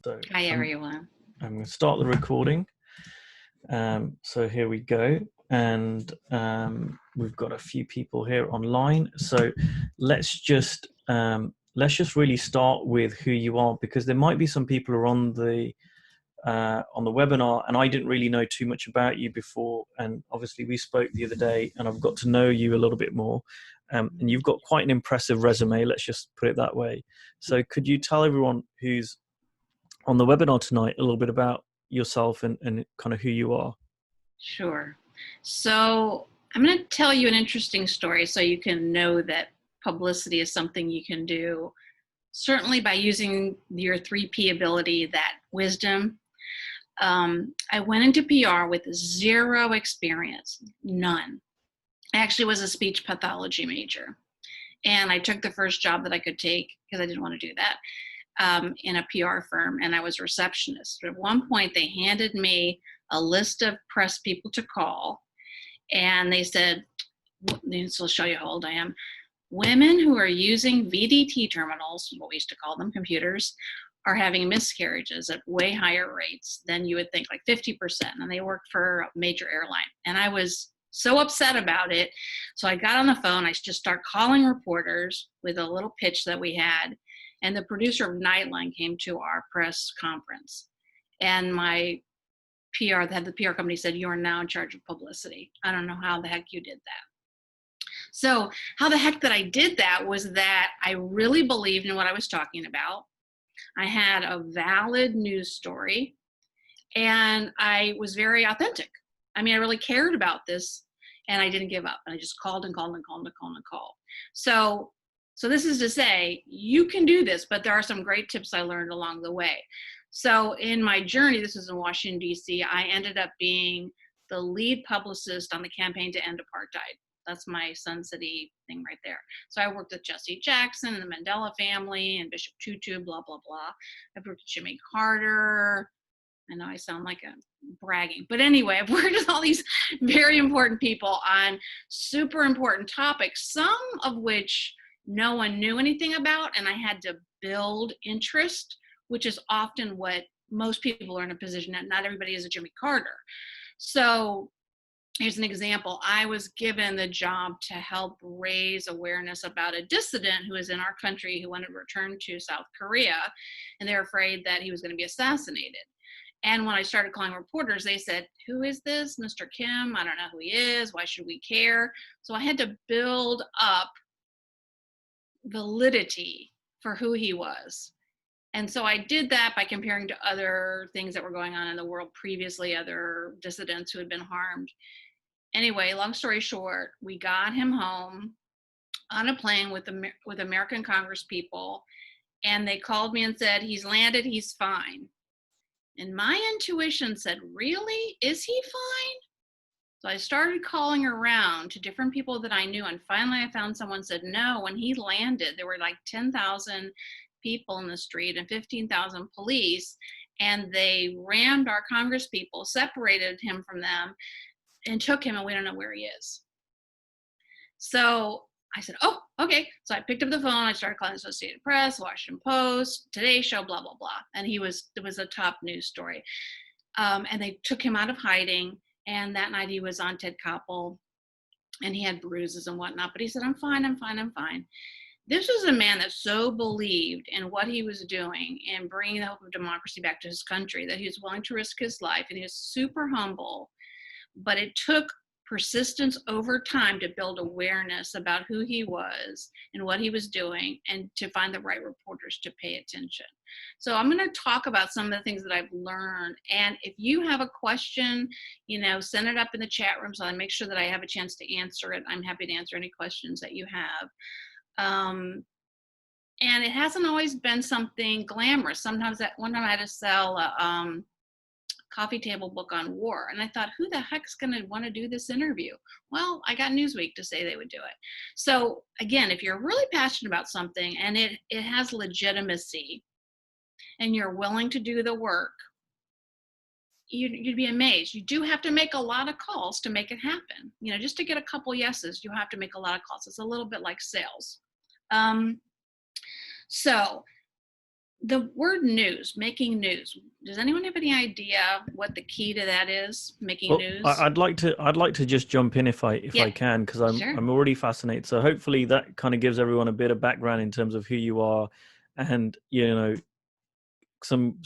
So Hi, everyone. I'm going to start the recording. So here we go. And we've got a few people here online. So let's just really start with who you are, because there might be some people who are on the webinar and I didn't really know too much about you before. And obviously we spoke the other day and I've got to know you a little bit more. And you've got quite an impressive resume, let's just put it that way. So could you tell everyone who's on the webinar tonight a little bit about yourself and kind of who you are? Sure. So I'm going to tell you an interesting story so you can know that publicity is something you can do, certainly by using your 3P ability, that wisdom. I went into PR with zero experience, none. I actually was a speech pathology major. And I took the first job that I could take because I didn't want to do that. In a PR firm, and I was a receptionist. At one point, they handed me a list of press people to call, and they said, this will show you how old I am, women who are using VDT terminals, what we used to call them, computers, are having miscarriages at way higher rates than you would think, like 50%, and they work for a major airline. And I was so upset about it, so I got on the phone, I just started calling reporters with a little pitch that we had. And the producer of Nightline came to our press conference. And my the head of the PR company said, "You are now in charge of publicity." I don't know how the heck you did that. So how the heck that I did that was that I really believed in what I was talking about. I had a valid news story, and I was very authentic. I mean, I really cared about this, and I didn't give up. And I just called and called and called and called and called. So this is to say, you can do this, but there are some great tips I learned along the way. So in my journey, this was in Washington, D.C., I ended up being the lead publicist on the campaign to end apartheid. That's my Sun City thing right there. So I worked with Jesse Jackson and the Mandela family and Bishop Tutu, blah, blah, blah. I've worked with Jimmy Carter. I know I sound like I'm bragging, but anyway, I've worked with all these very important people on super important topics, some of which no one knew anything about, and I had to build interest, which is often what most people are in a position that not everybody is a Jimmy Carter. So here's an example. I was given the job to help raise awareness about a dissident who is in our country who wanted to return to South Korea, and they're afraid that he was going to be assassinated. And when I started calling reporters, they said, "Who is this Mr. Kim? I don't know who he is. Why should we care?" So I had to build up validity for who he was. And so I did that by comparing to other things that were going on in the world previously, other dissidents who had been harmed. Anyway, long story short, we got him home on a plane with American Congress people, and they called me and said, "He's landed, he's fine." And my intuition said, "Really? Is he fine?" So I started calling around to different people that I knew, and finally I found someone said, "No, when he landed, there were like 10,000 people in the street and 15,000 police, and they rammed our Congress people, separated him from them, and took him, and we don't know where he is." So I said, "Oh, okay." So I picked up the phone, I started calling the Associated Press, Washington Post, Today Show, blah, blah, blah. And it was a top news story. And they took him out of hiding. And that night he was on Ted Koppel, and he had bruises and whatnot, but he said, "I'm fine, I'm fine, I'm fine." This was a man that so believed in what he was doing and bringing the hope of democracy back to his country that he was willing to risk his life, and he was super humble. But it took persistence over time to build awareness about who he was and what he was doing, and to find the right reporters to pay attention. So I'm going to talk about some of the things that I've learned. And if you have a question, send it up in the chat room so I make sure that I have a chance to answer it. I'm happy to answer any questions that you have. And it hasn't always been something glamorous. Sometimes one time I had to sell a coffee table book on war. And I thought, who the heck's going to want to do this interview? Well, I got Newsweek to say they would do it. So again, if you're really passionate about something and it has legitimacy and you're willing to do the work, you'd be amazed. You do have to make a lot of calls to make it happen. Just to get a couple yeses, you have to make a lot of calls. It's a little bit like sales. So The word news, making news. Does anyone have any idea what the key to that is? Making Well, news? I'd like to just jump in if Yeah, I can, because sure. I'm already fascinated. So hopefully that kind of gives everyone a bit of background in terms of who you are, and some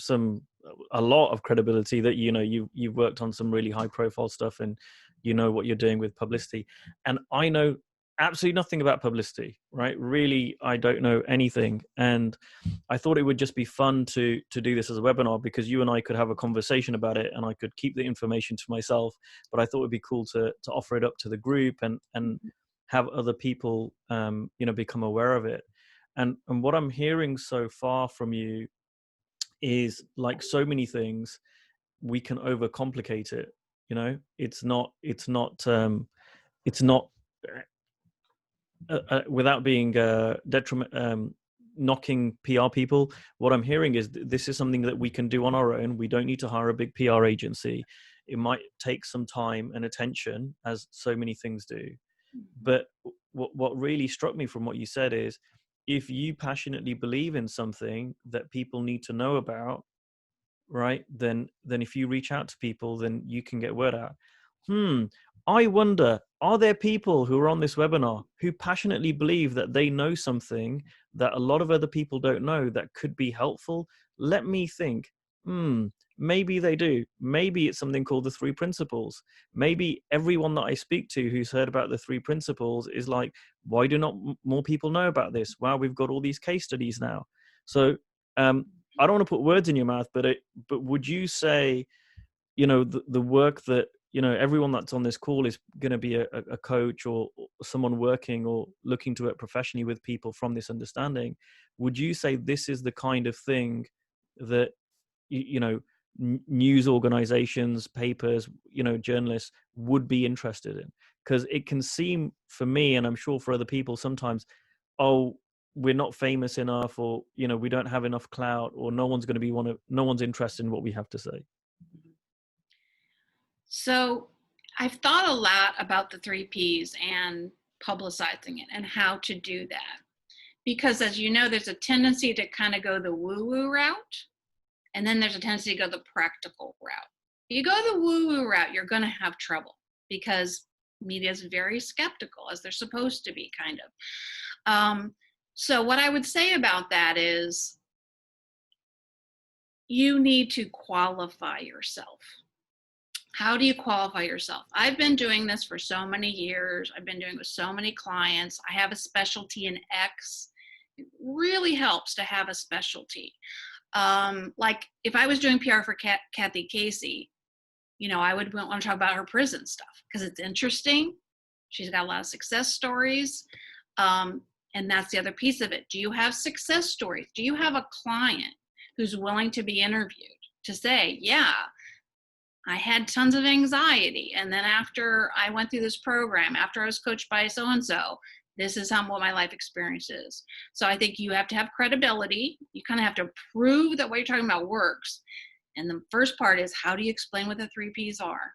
a lot of credibility that you've worked on some really high profile stuff, and you know what you're doing with Publicity. And I know absolutely nothing about Publicity, right? Really, I don't know anything. And I thought it would just be fun to do this as a webinar, because you and I could have a conversation about it, and I could keep the information to myself. But I thought it'd be cool to offer it up to the group, and have other people become aware of it. And what I'm hearing so far from you is, like so many things, we can overcomplicate it. It's not without being detriment, knocking PR people. What I'm hearing is this is something that we can do on our own. We don't need to hire a big PR agency. It might take some time and attention, as so many things do. But what really struck me from what you said is, if you passionately believe in something that people need to know about, right, then if you reach out to people, then you can get word out. I wonder, are there people who are on this webinar who passionately believe that they know something that a lot of other people don't know that could be helpful? Let me think. Maybe they do. Maybe it's something called the three principles. Maybe everyone that I speak to who's heard about the three principles is like, why do not more people know about this? Wow, we've got all these case studies now. So I don't want to put words in your mouth, but would you say, the work that, everyone that's on this call is going to be a coach, or someone working or looking to work professionally with people from this understanding? Would you say this is the kind of thing that, news organizations, papers, journalists would be interested in? Because it can seem, for me, and I'm sure for other people sometimes, oh, we're not famous enough, or we don't have enough clout, or no one's going to be no one's interested in what we have to say. So I've thought a lot about the three Ps and publicizing it and how to do that. Because as you know, there's a tendency to kind of go the woo-woo route, and then there's a tendency to go the practical route. If you go the woo-woo route, you're going to have trouble, because media is very skeptical, as they're supposed to be, kind of. So what I would say about that is, you need to qualify yourself. How do you qualify yourself? I've been doing this for so many years. I've been doing it with so many clients. I have a specialty in X. It really helps to have a specialty. Like if I was doing PR for Kathy Casey, I would want to talk about her prison stuff because it's interesting. She's got a lot of success stories. And that's the other piece of it. Do you have success stories? Do you have a client who's willing to be interviewed to say, yeah, I had tons of anxiety, and then after I went through this program, after I was coached by so-and-so, this is what my life experience is. So I think you have to have credibility. You kind of have to prove that what you're talking about works. And the first part is, how do you explain what the three Ps are?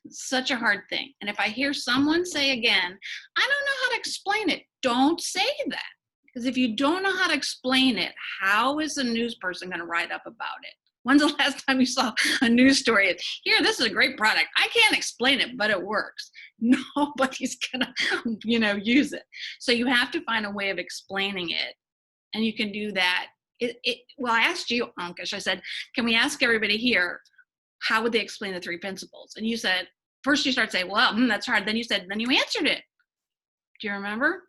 It's such a hard thing. And if I hear someone say again, I don't know how to explain it, don't say that. Because if you don't know how to explain it, how is a news person going to write up about it? When's the last time you saw a news story? Here, this is a great product. I can't explain it, but it works. Nobody's gonna, use it. So you have to find a way of explaining it, and you can do that. Well, I asked you, Ankush. I said, can we ask everybody here, how would they explain the three principles? And you said, first you start saying, well, that's hard. Then you said, then you answered it. Do you remember?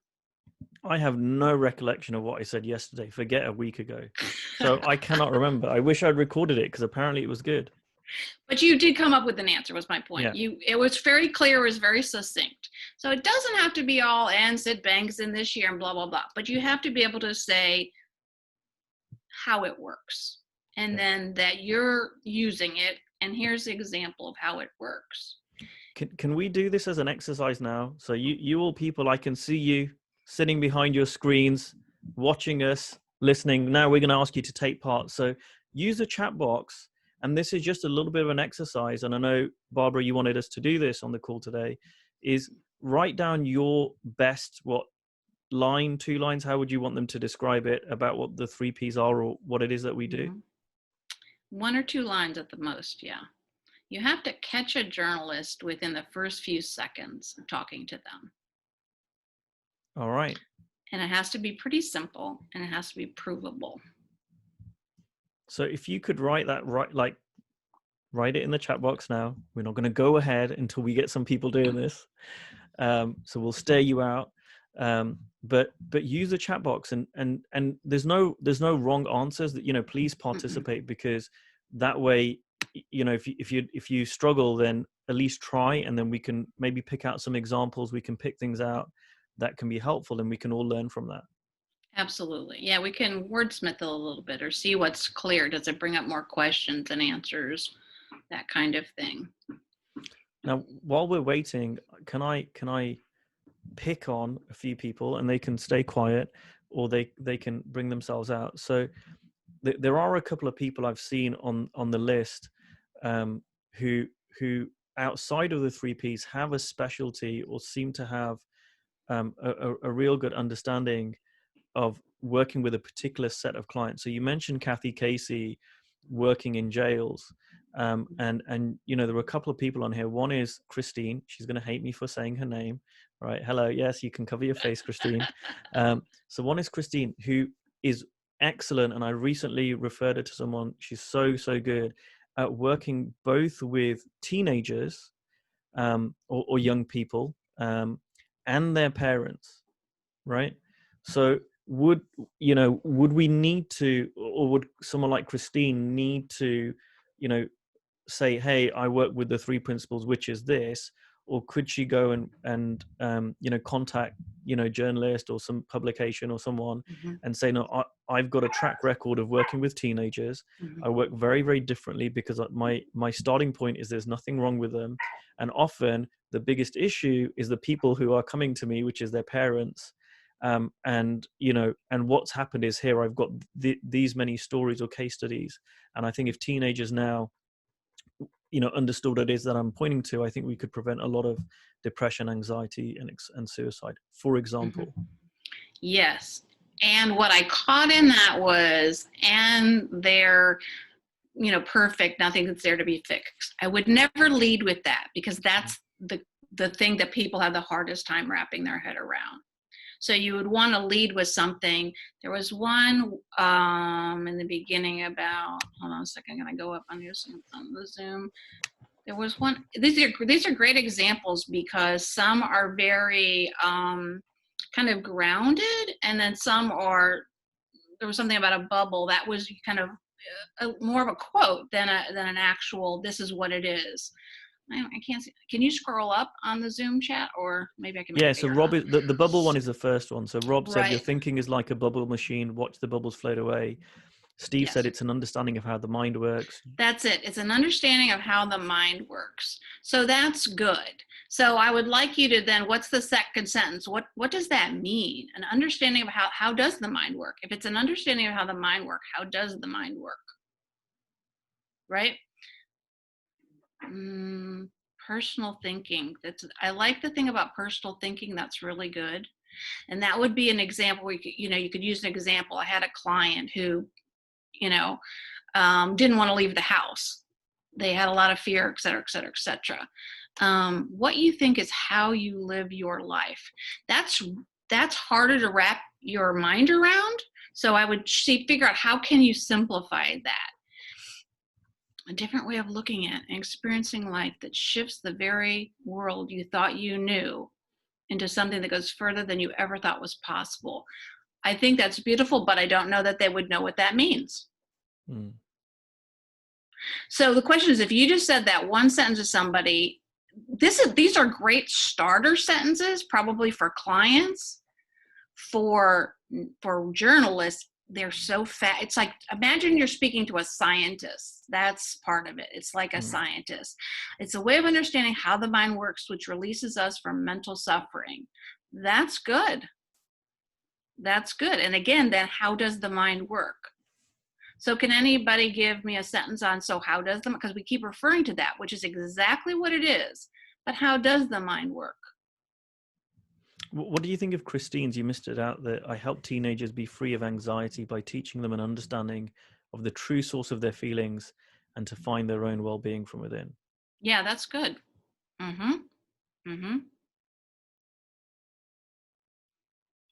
I have no recollection of what I said yesterday. Forget a week ago. So I cannot remember. I wish I'd recorded it, because apparently it was good. But you did come up with an answer, was my point. Yeah. It was very clear, it was very succinct. So it doesn't have to be all Sid Banks in this year and blah, blah, blah. But you have to be able to say how it works. And then that you're using it. And here's the example of how it works. Can we do this as an exercise now? So you all people, I can see you sitting behind your screens, watching us, listening. Now we're going to ask you to take part. So use the chat box. And this is just a little bit of an exercise. And I know, Barbara, you wanted us to do this on the call today, is write down your best, line, 2 lines? How would you want them to describe it about what the 3 Ps are or what it is that we do? 1 or 2 lines at the most, yeah. You have to catch a journalist within the first few seconds of talking to them. All right. And it has to be pretty simple, and it has to be provable. So if you could write that, write it in the chat box now. We're not going to go ahead until we get some people doing this. So we'll stare you out. But use the chat box, and there's no wrong answers. That, please participate, because that way, if you struggle, then at least try, and then we can maybe pick out some examples. We can pick things out that can be helpful, and we can all learn from that. Absolutely. Yeah, we can wordsmith it a little bit or see what's clear. Does it bring up more questions and answers? That kind of thing. Now, while we're waiting, can I pick on a few people, and they can stay quiet, or they can bring themselves out? So there are a couple of people I've seen on the list who outside of the 3 Ps have a specialty or seem to have a real good understanding of working with a particular set of clients. So you mentioned Kathy Casey working in jails. And there were a couple of people on here. One is Christine. She's going to hate me for saying her name. All right. Hello. Yes, you can cover your face, Christine. So one is Christine, who is excellent. And I recently referred her to someone. She's so good at working both with teenagers or young people and their parents. Right. So would we need to, or would someone like Christine need to, say, hey, I work with the 3 principles, which is this, or could she go and contact, journalist or some publication or someone and say, no, I've got a track record of working with teenagers. I work very, very differently because my starting point is there's nothing wrong with them. And often the biggest issue is the people who are coming to me, which is their parents. And what's happened is here I've got these many stories or case studies. And I think if teenagers now understood what it is that I'm pointing to, I think we could prevent a lot of depression, anxiety, and suicide, for example. Yes. And what I caught in that was, and they're, perfect, nothing that's there to be fixed. I would never lead with that, because that's the thing that people have the hardest time wrapping their head around. So you would want to lead with something. There was one in the beginning about, hold on a second, I'm going to go up on the Zoom. There was one, these are great examples, because some are very kind of grounded, and then some are, there was something about a bubble that was kind of more of a quote than an actual, this is what it is. I can't see. Can you scroll up on the Zoom chat, or maybe I can make it so bigger. Rob, the bubble one is the first one. So Rob said, your thinking is like a bubble machine, watch the bubbles float away. Steve said it's an understanding of how the mind works. That's it. It's an understanding of how the mind works. So that's good. So I would like you to then, what's the second sentence? What does that mean? An understanding of how does the mind work? If it's an understanding of how the mind works, how does the mind work? Right? Personal thinking. I like the thing about personal thinking. That's really good. And that would be an example where you could use an example. I had a client who, didn't want to leave the house. They had a lot of fear, et cetera, et cetera, et cetera. What you think is how you live your life. That's harder to wrap your mind around. So I would figure out, how can you simplify that? A different way of looking at and experiencing life that shifts the very world you thought you knew into something that goes further than you ever thought was possible. I think that's beautiful, but I don't know that they would know what that means. So the question is, if you just said that one sentence to somebody, these are great starter sentences, probably for clients. For journalists, they're so fast. It's like, imagine you're speaking to a scientist. That's part of it. It's like a scientist. It's a way of understanding how the mind works, which releases us from mental suffering. That's good. That's good. And again, then how does the mind work? So can anybody give me a sentence on, so how does the, because we keep referring to that, which is exactly what it is, but how does the mind work? What do you think of Christine's? You missed it out that I help teenagers be free of anxiety by teaching them an understanding of the true source of their feelings and to find their own well-being from within. Yeah, that's good. Mm-hmm. Mm-hmm.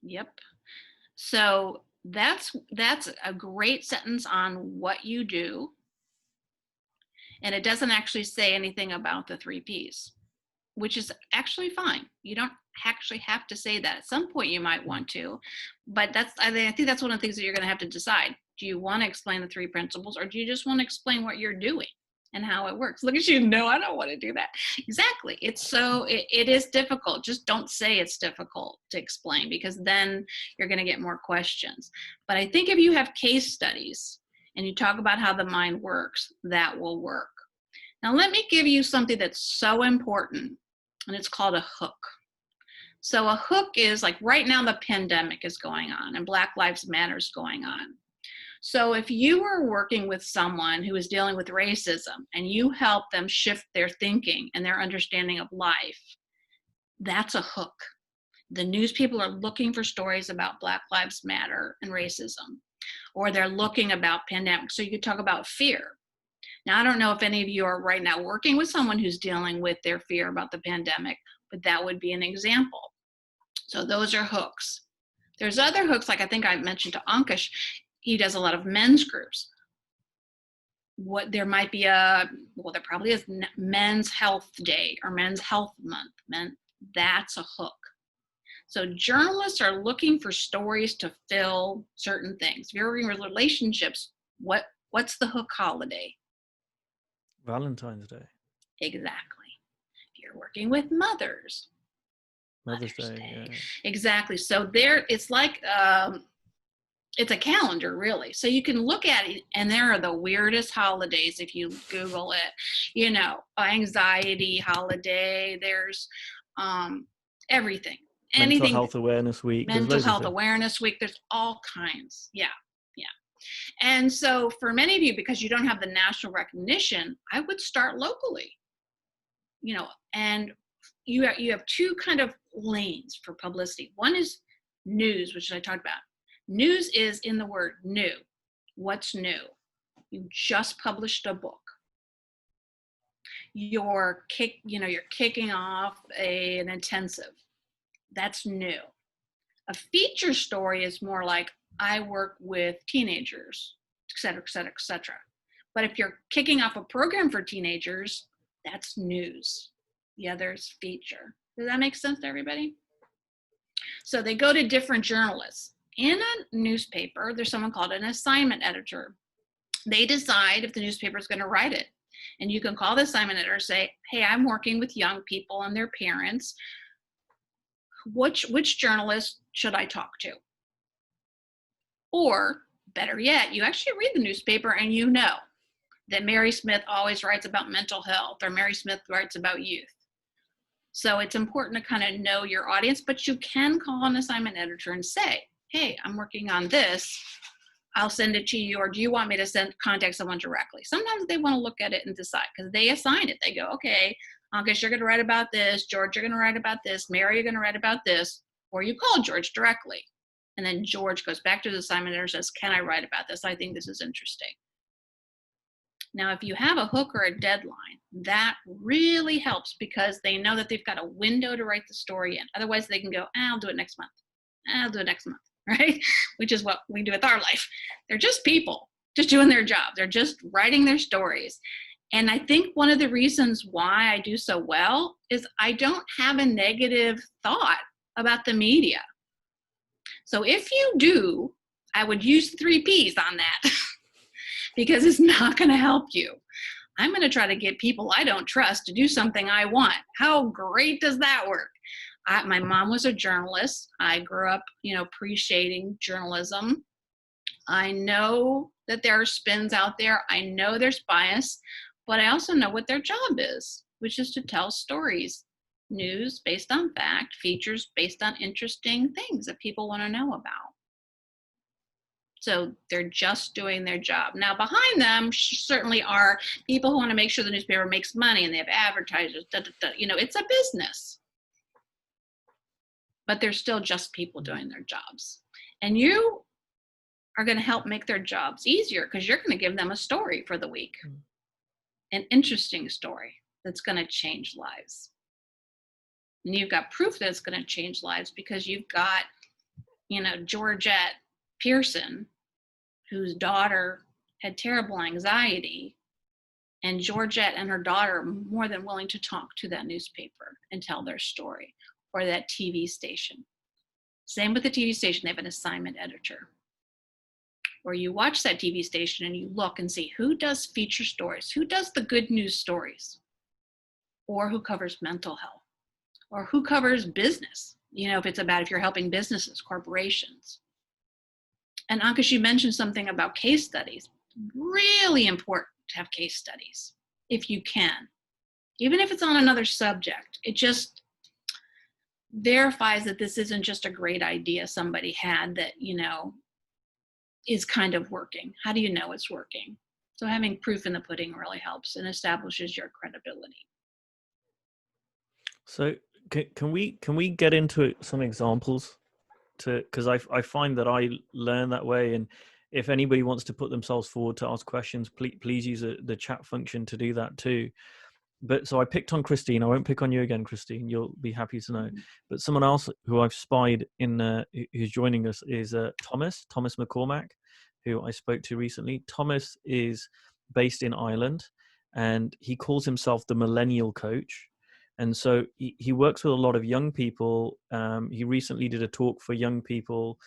Yep. So that's a great sentence on what you do. And it doesn't actually say anything about the 3Ps, which is actually fine. You don't actually have to say that. At some point you might want to, but I think that's one of the things that you're going to have to decide. Do you want to explain the 3 principles, or do you just want to explain what you're doing and how it works? Look at you. No, I don't want to do that. Exactly. It is difficult. Just don't say it's difficult to explain, because then you're going to get more questions. But I think if you have case studies and you talk about how the mind works, that will work. Now, let me give you something that's so important, and it's called a hook. So a hook is like, right now the pandemic is going on and Black Lives Matter is going on. So if you were working with someone who is dealing with racism and you help them shift their thinking and their understanding of life, that's a hook. The news people are looking for stories about Black Lives Matter and racism, or they're looking about pandemic. So you could talk about fear. Now, I don't know if any of you are right now working with someone who's dealing with their fear about the pandemic, but that would be an example. So those are hooks. There's other hooks, like I think I mentioned to Ankush. He does a lot of men's groups. There probably is Men's Health Day or Men's Health Month. That's a hook. So journalists are looking for stories to fill certain things. If you're working with relationships, what's the hook holiday? Valentine's Day. Exactly. If you're working with mothers, Mother's Day. Yeah. Exactly. So it's like it's a calendar, really. So you can look at it, and there are the weirdest holidays if you Google it. Anxiety holiday. There's everything. Mental Health Awareness Week. Mental Health Awareness Week. There's all kinds. Yeah. And so for many of you, because you don't have the national recognition, I would start locally. And you have 2 kind of lanes for publicity. One is news, which I talked about. News is in the word new. What's new? You just published a book. You're kicking off an intensive. That's new. A feature story is more like, I work with teenagers, et cetera, et cetera, et cetera. But if you're kicking off a program for teenagers, that's news. The other's feature. Does that make sense to everybody? So they go to different journalists. In a newspaper, there's someone called an assignment editor. They decide if the newspaper is going to write it. And you can call the assignment editor and say, hey, I'm working with young people and their parents. Which journalist should I talk to? Or better yet, you actually read the newspaper and you know that Mary Smith always writes about mental health, or Mary Smith writes about youth. So it's important to kind of know your audience, but you can call an assignment editor and say, hey, I'm working on this. I'll send it to you, or do you want me to contact someone directly? Sometimes they want to look at it and decide, because they assign it. They go, okay, Ankush, you're going to write about this. George, you're going to write about this. Mary, you're going to write about this. Or you call George directly. And then George goes back to the assignment editor and says, can I write about this? I think this is interesting. Now, if you have a hook or a deadline, that really helps, because they know that they've got a window to write the story in. Otherwise, they can go, I'll do it next month. I'll do it next month, right? Which is what we do with our life. They're just people, just doing their job. They're just writing their stories. And I think one of the reasons why I do so well is I don't have a negative thought about the media. So if you do, I would use 3Ps on that because it's not going to help you. I'm going to try to get people I don't trust to do something I want. How great does that work? My mom was a journalist. I grew up, appreciating journalism. I know that there are spins out there. I know there's bias, but I also know what their job is, which is to tell stories. News based on fact, features based on interesting things that people want to know about. So they're just doing their job. Now, behind them certainly are people who want to make sure the newspaper makes money, and they have advertisers. It's a business. but they're still just people doing their jobs. And you are going to help make their jobs easier because you're going to give them a story for the week, an interesting story that's going to change lives. And you've got proof that it's going to change lives because you've got, Georgette Pearson, whose daughter had terrible anxiety, and Georgette and her daughter are more than willing to talk to that newspaper and tell their story, or that TV station. Same with the TV station, they have an assignment editor. Or you watch that TV station and you look and see who does feature stories, who does the good news stories, or who covers mental health, or who covers business, if you're helping businesses, corporations. And Ankush, you mentioned something about case studies. Really important to have case studies, if you can. Even if it's on another subject, it just verifies that this isn't just a great idea somebody had that, is kind of working. How do you know it's working? So having proof in the pudding really helps and establishes your credibility. So can we get into some examples because I find that I learn that way, and if anybody wants to put themselves forward to ask questions, please use the chat function to do that too. But so I picked on Christine. I won't pick on you again, Christine. You'll be happy to know. But someone else who I've spied in who's joining us is Thomas McCormack, who I spoke to recently. Thomas is based in Ireland, and he calls himself the millennial coach. And so he works with a lot of young people. He recently did a talk for young people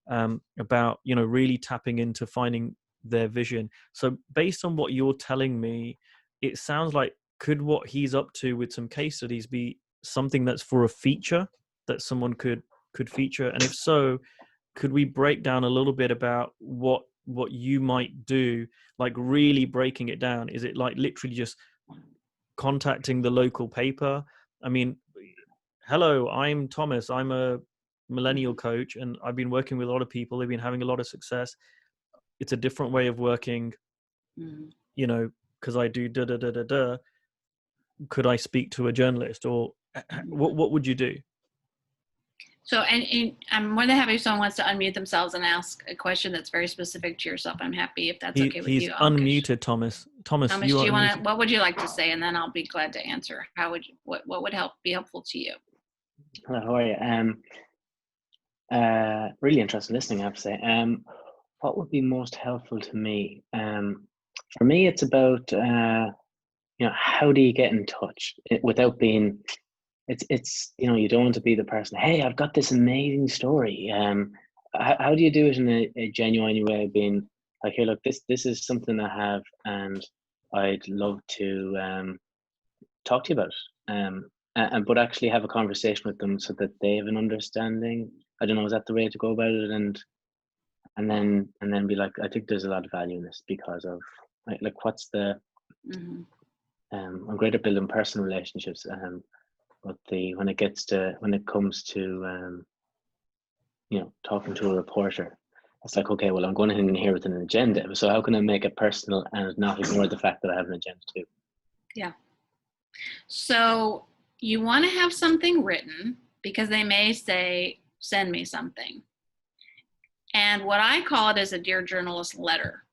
about, really tapping into finding their vision. So based on what you're telling me, it sounds like, could what he's up to with some case studies be something that's for a feature that someone could feature? And if so, could we break down a little bit about what you might do, like really breaking it down? Is it like literally just contacting the local paper? I mean, hello, I'm Thomas. I'm a millennial coach, and I've been working with a lot of people. They've been having a lot of success. It's a different way of working, because I do da da da da da. Could I speak to a journalist, or what would you do? So, and I'm more than happy if someone wants to unmute themselves and ask a question that's very specific to yourself. I'm happy if that's okay with you. He's unmuted, Thomas. Thomas, do you want to? What would you like to say? And then I'll be glad to answer. What would be helpful to you? Hello, how are you? Really interested in listening, I have to say. What would be most helpful to me? For me, it's about how do you get in touch without being. It's you don't want to be the person. Hey, I've got this amazing story. How do you do it in a genuine way of being like, hey, look, this is something I have, and I'd love to talk to you about it. But actually have a conversation with them so that they have an understanding. I don't know, is that the way to go about it? And then be like, I think there's a lot of value in this because of like what's the I'm great at building personal relationships. But when it comes to talking to a reporter, it's like, okay, well, I'm going in here with an agenda. So how can I make it personal and not ignore the fact that I have an agenda too? Yeah. So you want to have something written because they may say, send me something. And what I call it is a Dear Journalist letter.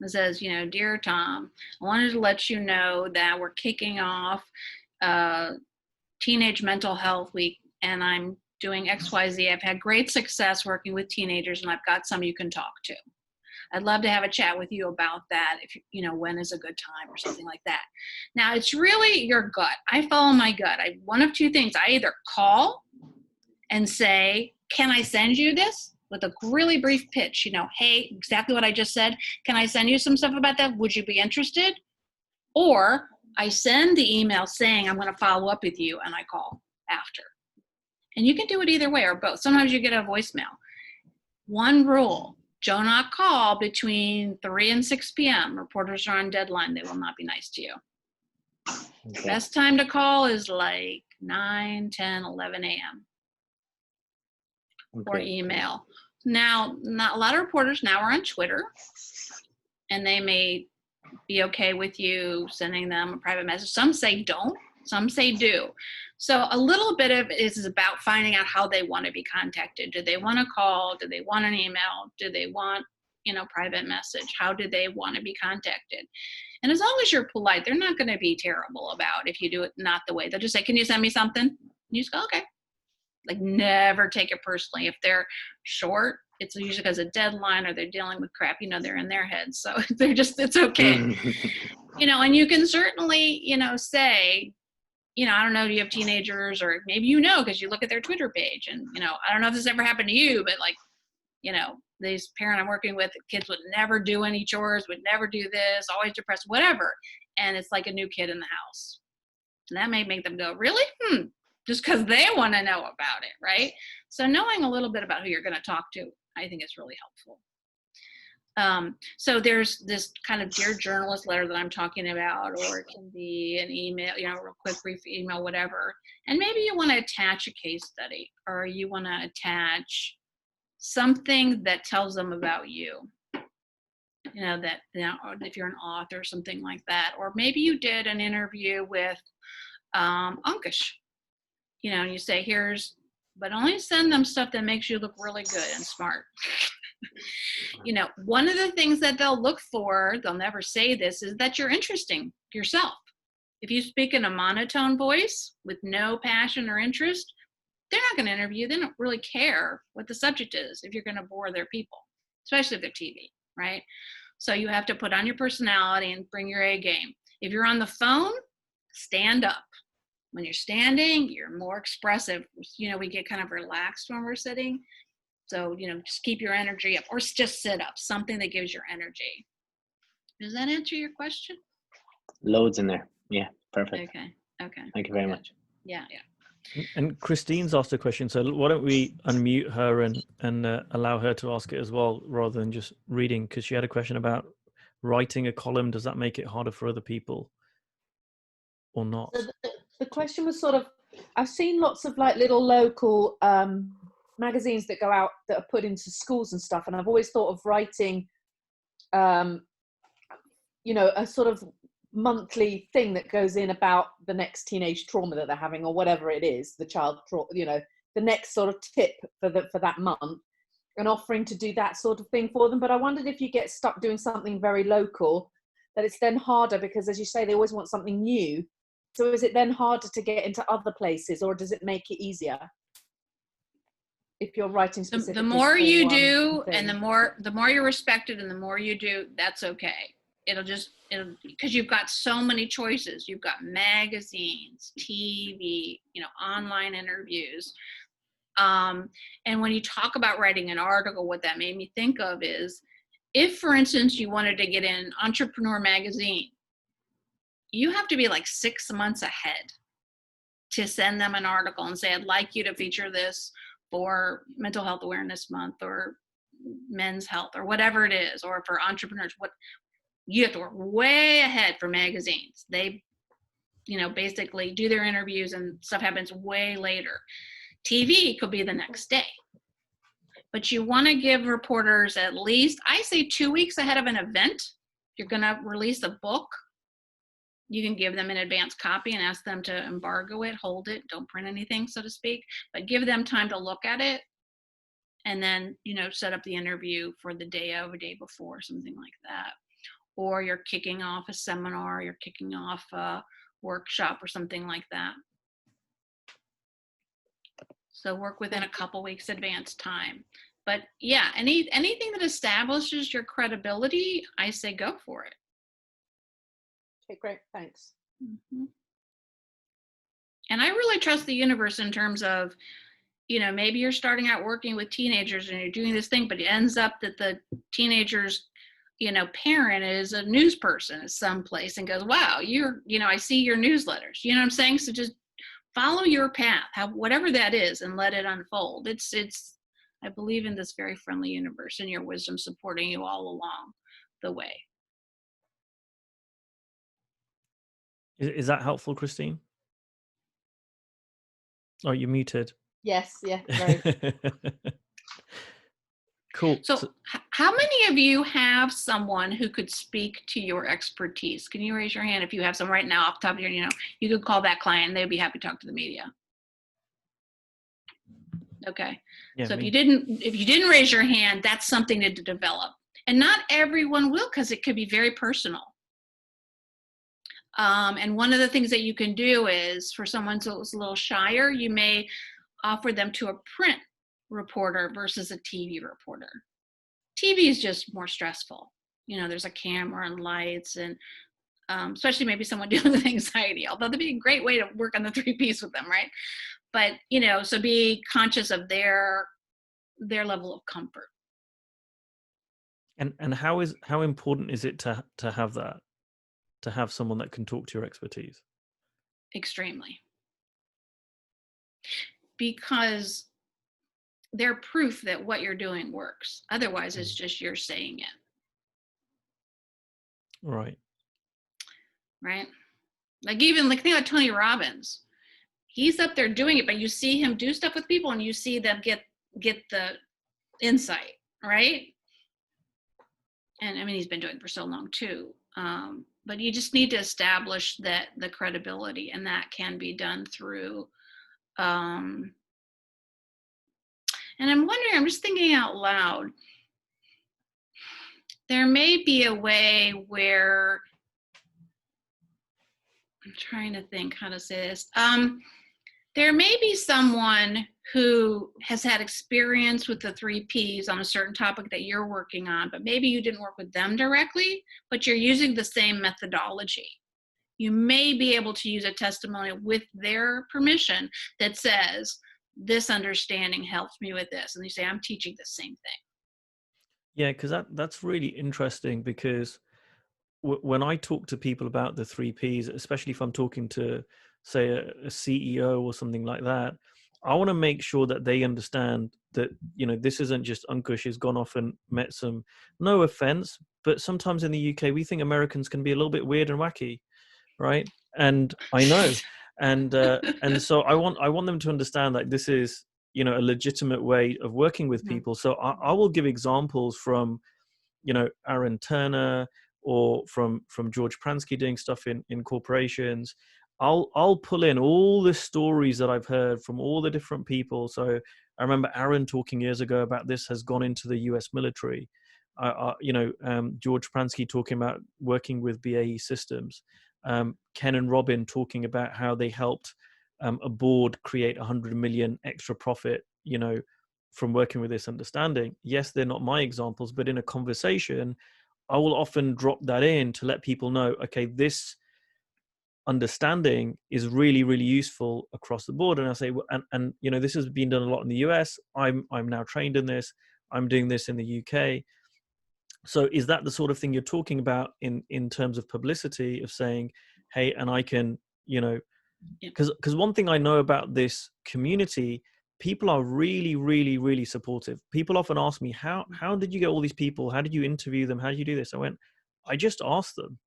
It says, Dear Tom, I wanted to let you know that we're kicking off Teenage Mental Health Week, and I'm doing XYZ. I've had great success working with teenagers, and I've got some you can talk to. I'd love to have a chat with you about that. If when is a good time or something like that. Now it's really your gut. I follow my gut. One of two things. I either call and say, can I send you this? With a really brief pitch, hey, exactly what I just said. Can I send you some stuff about that? Would you be interested? Or I send the email saying I'm going to follow up with you, and I call after. And you can do it either way or both. Sometimes you get a voicemail. One rule, do not call between 3 and 6 p.m. Reporters are on deadline. They will not be nice to you. Okay. Best time to call is like 9, 10, 11 a.m. Okay. Or email. Now, not a lot of reporters now are on Twitter, and they may be okay with you sending them a private message. Some say don't, some say do. So a little bit of it is about finding out how they want to be contacted. Do they want to call? Do they want an email? Do they want, private message? How do they want to be contacted? And as long as you're polite, they're not going to be terrible about if you do it not the way. They'll just say, can you send me something? And you just go, okay. Like, never take it personally. If they're short, it's usually because of deadline or they're dealing with crap, they're in their heads. So it's okay. And you can certainly, say, I don't know, do you have teenagers, or maybe because you look at their Twitter page, and, I don't know if this ever happened to you, but like, this parent I'm working with, kids would never do any chores, would never do this, always depressed, whatever. And it's like a new kid in the house. And that may make them go, really? Just because they want to know about it, right? So knowing a little bit about who you're going to talk to, I think is really helpful. So there's this kind of Dear Journalist letter that I'm talking about, or it can be an email, real quick, brief email, whatever. And maybe you want to attach a case study, or you want to attach something that tells them about you. That, if you're an author, something like that. Or maybe you did an interview with Ankush, and you say, but only send them stuff that makes you look really good and smart. One of the things that they'll look for, they'll never say this, is that you're interesting yourself. If you speak in a monotone voice with no passion or interest, they're not going to interview you. They don't really care what the subject is if you're going to bore their people, especially if they're TV, right? So you have to put on your personality and bring your A game. If you're on the phone, stand up. When you're standing, you're more expressive. We get kind of relaxed when we're sitting. So, just keep your energy up, or just sit up, something that gives your energy. Does that answer your question? Loads in there. Yeah, perfect. Okay. Thank you very much. Yeah. And Christine's asked a question, so why don't we unmute her and allow her to ask it as well, rather than just reading, because she had a question about writing a column. Does that make it harder for other people or not? So the question was sort of, I've seen lots of like little local magazines that go out that are put into schools and stuff, and I've always thought of writing a sort of monthly thing that goes in about the next teenage trauma that they're having, or whatever it is, the child the next sort of tip for that month, and offering to do that sort of thing for them. But I wondered if you get stuck doing something very local, that it's then harder, because as you say, they always want something new. So is it then harder to get into other places, or does it make it easier if you're writing specifically? The more you do, and the more you're respected, and the more you do, that's okay. It'll because you've got so many choices. You've got magazines, TV, online interviews. And when you talk about writing an article, what that made me think of is, if, for instance, you wanted to get in Entrepreneur magazine, you have to be like 6 months ahead to send them an article and say, I'd like you to feature this for Mental Health Awareness Month, or Men's Health, or whatever it is, or for entrepreneurs. You have to work way ahead for magazines. They, basically do their interviews, and stuff happens way later. TV could be the next day. But you want to give reporters at least, I say, 2 weeks ahead of an event. You're going to release a book. You can give them an advance copy and ask them to embargo it, hold it, don't print anything, so to speak, but give them time to look at it, and then, set up the interview for the day of, a day before, something like that. Or you're kicking off a seminar, you're kicking off a workshop or something like that. So work within a couple weeks advance time. But yeah, anything that establishes your credibility, I say go for it. Okay, great, thanks. Mm-hmm. And I really trust the universe in terms of, maybe you're starting out working with teenagers and you're doing this thing, but it ends up that the teenager's, parent is a news person at some place and goes, wow, I see your newsletters, what I'm saying? So just follow your path, whatever that is, and let it unfold. I believe in this very friendly universe and your wisdom supporting you all along the way. Is that helpful, Christine? Oh, you're muted. Yes, yeah, right. Cool. So how many of you have someone who could speak to your expertise? Can you raise your hand if you have some right now off the top of your, you could call that client and they'd be happy to talk to the media. Okay. Yeah, so if you didn't raise your hand, that's something to develop. And not everyone will, because it could be very personal. And one of the things that you can do is, for someone who's a little shyer, you may offer them to a print reporter versus a TV reporter. TV is just more stressful. There's a camera and lights, and especially maybe someone dealing with anxiety, although that'd be a great way to work on the 3Ps with them, right? But, so be conscious of their level of comfort. And how important is it to have that, to have someone that can talk to your expertise? Extremely. Because they're proof that what you're doing works. Otherwise, it's just you're saying it. Right. Like think about Tony Robbins. He's up there doing it, but you see him do stuff with people and you see them get the insight, right? And I mean, he's been doing it for so long too. But you just need to establish that the credibility, and that can be done through, and I'm wondering, I'm just thinking out loud, there may be a way where, I'm trying to think how to say this. There may be someone who has had experience with the 3Ps on a certain topic that you're working on, but maybe you didn't work with them directly, but you're using the same methodology. You may be able to use a testimonial with their permission that says, this understanding helps me with this. And you say, I'm teaching the same thing. Yeah, because that's really interesting, because when I talk to people about the 3Ps, especially if I'm talking to, say, a CEO or something like that, I want to make sure that they understand that, this isn't just Ankush has gone off and met some, no offense, but sometimes in the UK, we think Americans can be a little bit weird and wacky, right? And I know. And so I want them to understand that this is, a legitimate way of working with people. So I will give examples from, Aaron Turner, or from George Pransky doing stuff in corporations. I'll pull in all the stories that I've heard from all the different people. So I remember Aaron talking years ago about this has gone into the US military. George Pransky talking about working with BAE Systems. Ken and Robin talking about how they helped a board create 100 million extra profit, from working with this understanding. Yes, they're not my examples, but in a conversation, I will often drop that in to let people know, okay, this understanding is really, really useful across the board. And I say, and this has been done a lot in the US. I'm now trained in this. I'm doing this in the UK. So is that the sort of thing you're talking about in terms of publicity, of saying, hey, and I can, because one thing I know about this community, people are really, really, really supportive. People often ask me, how did you get all these people? How did you interview them? How did you do this? I went, I just asked them,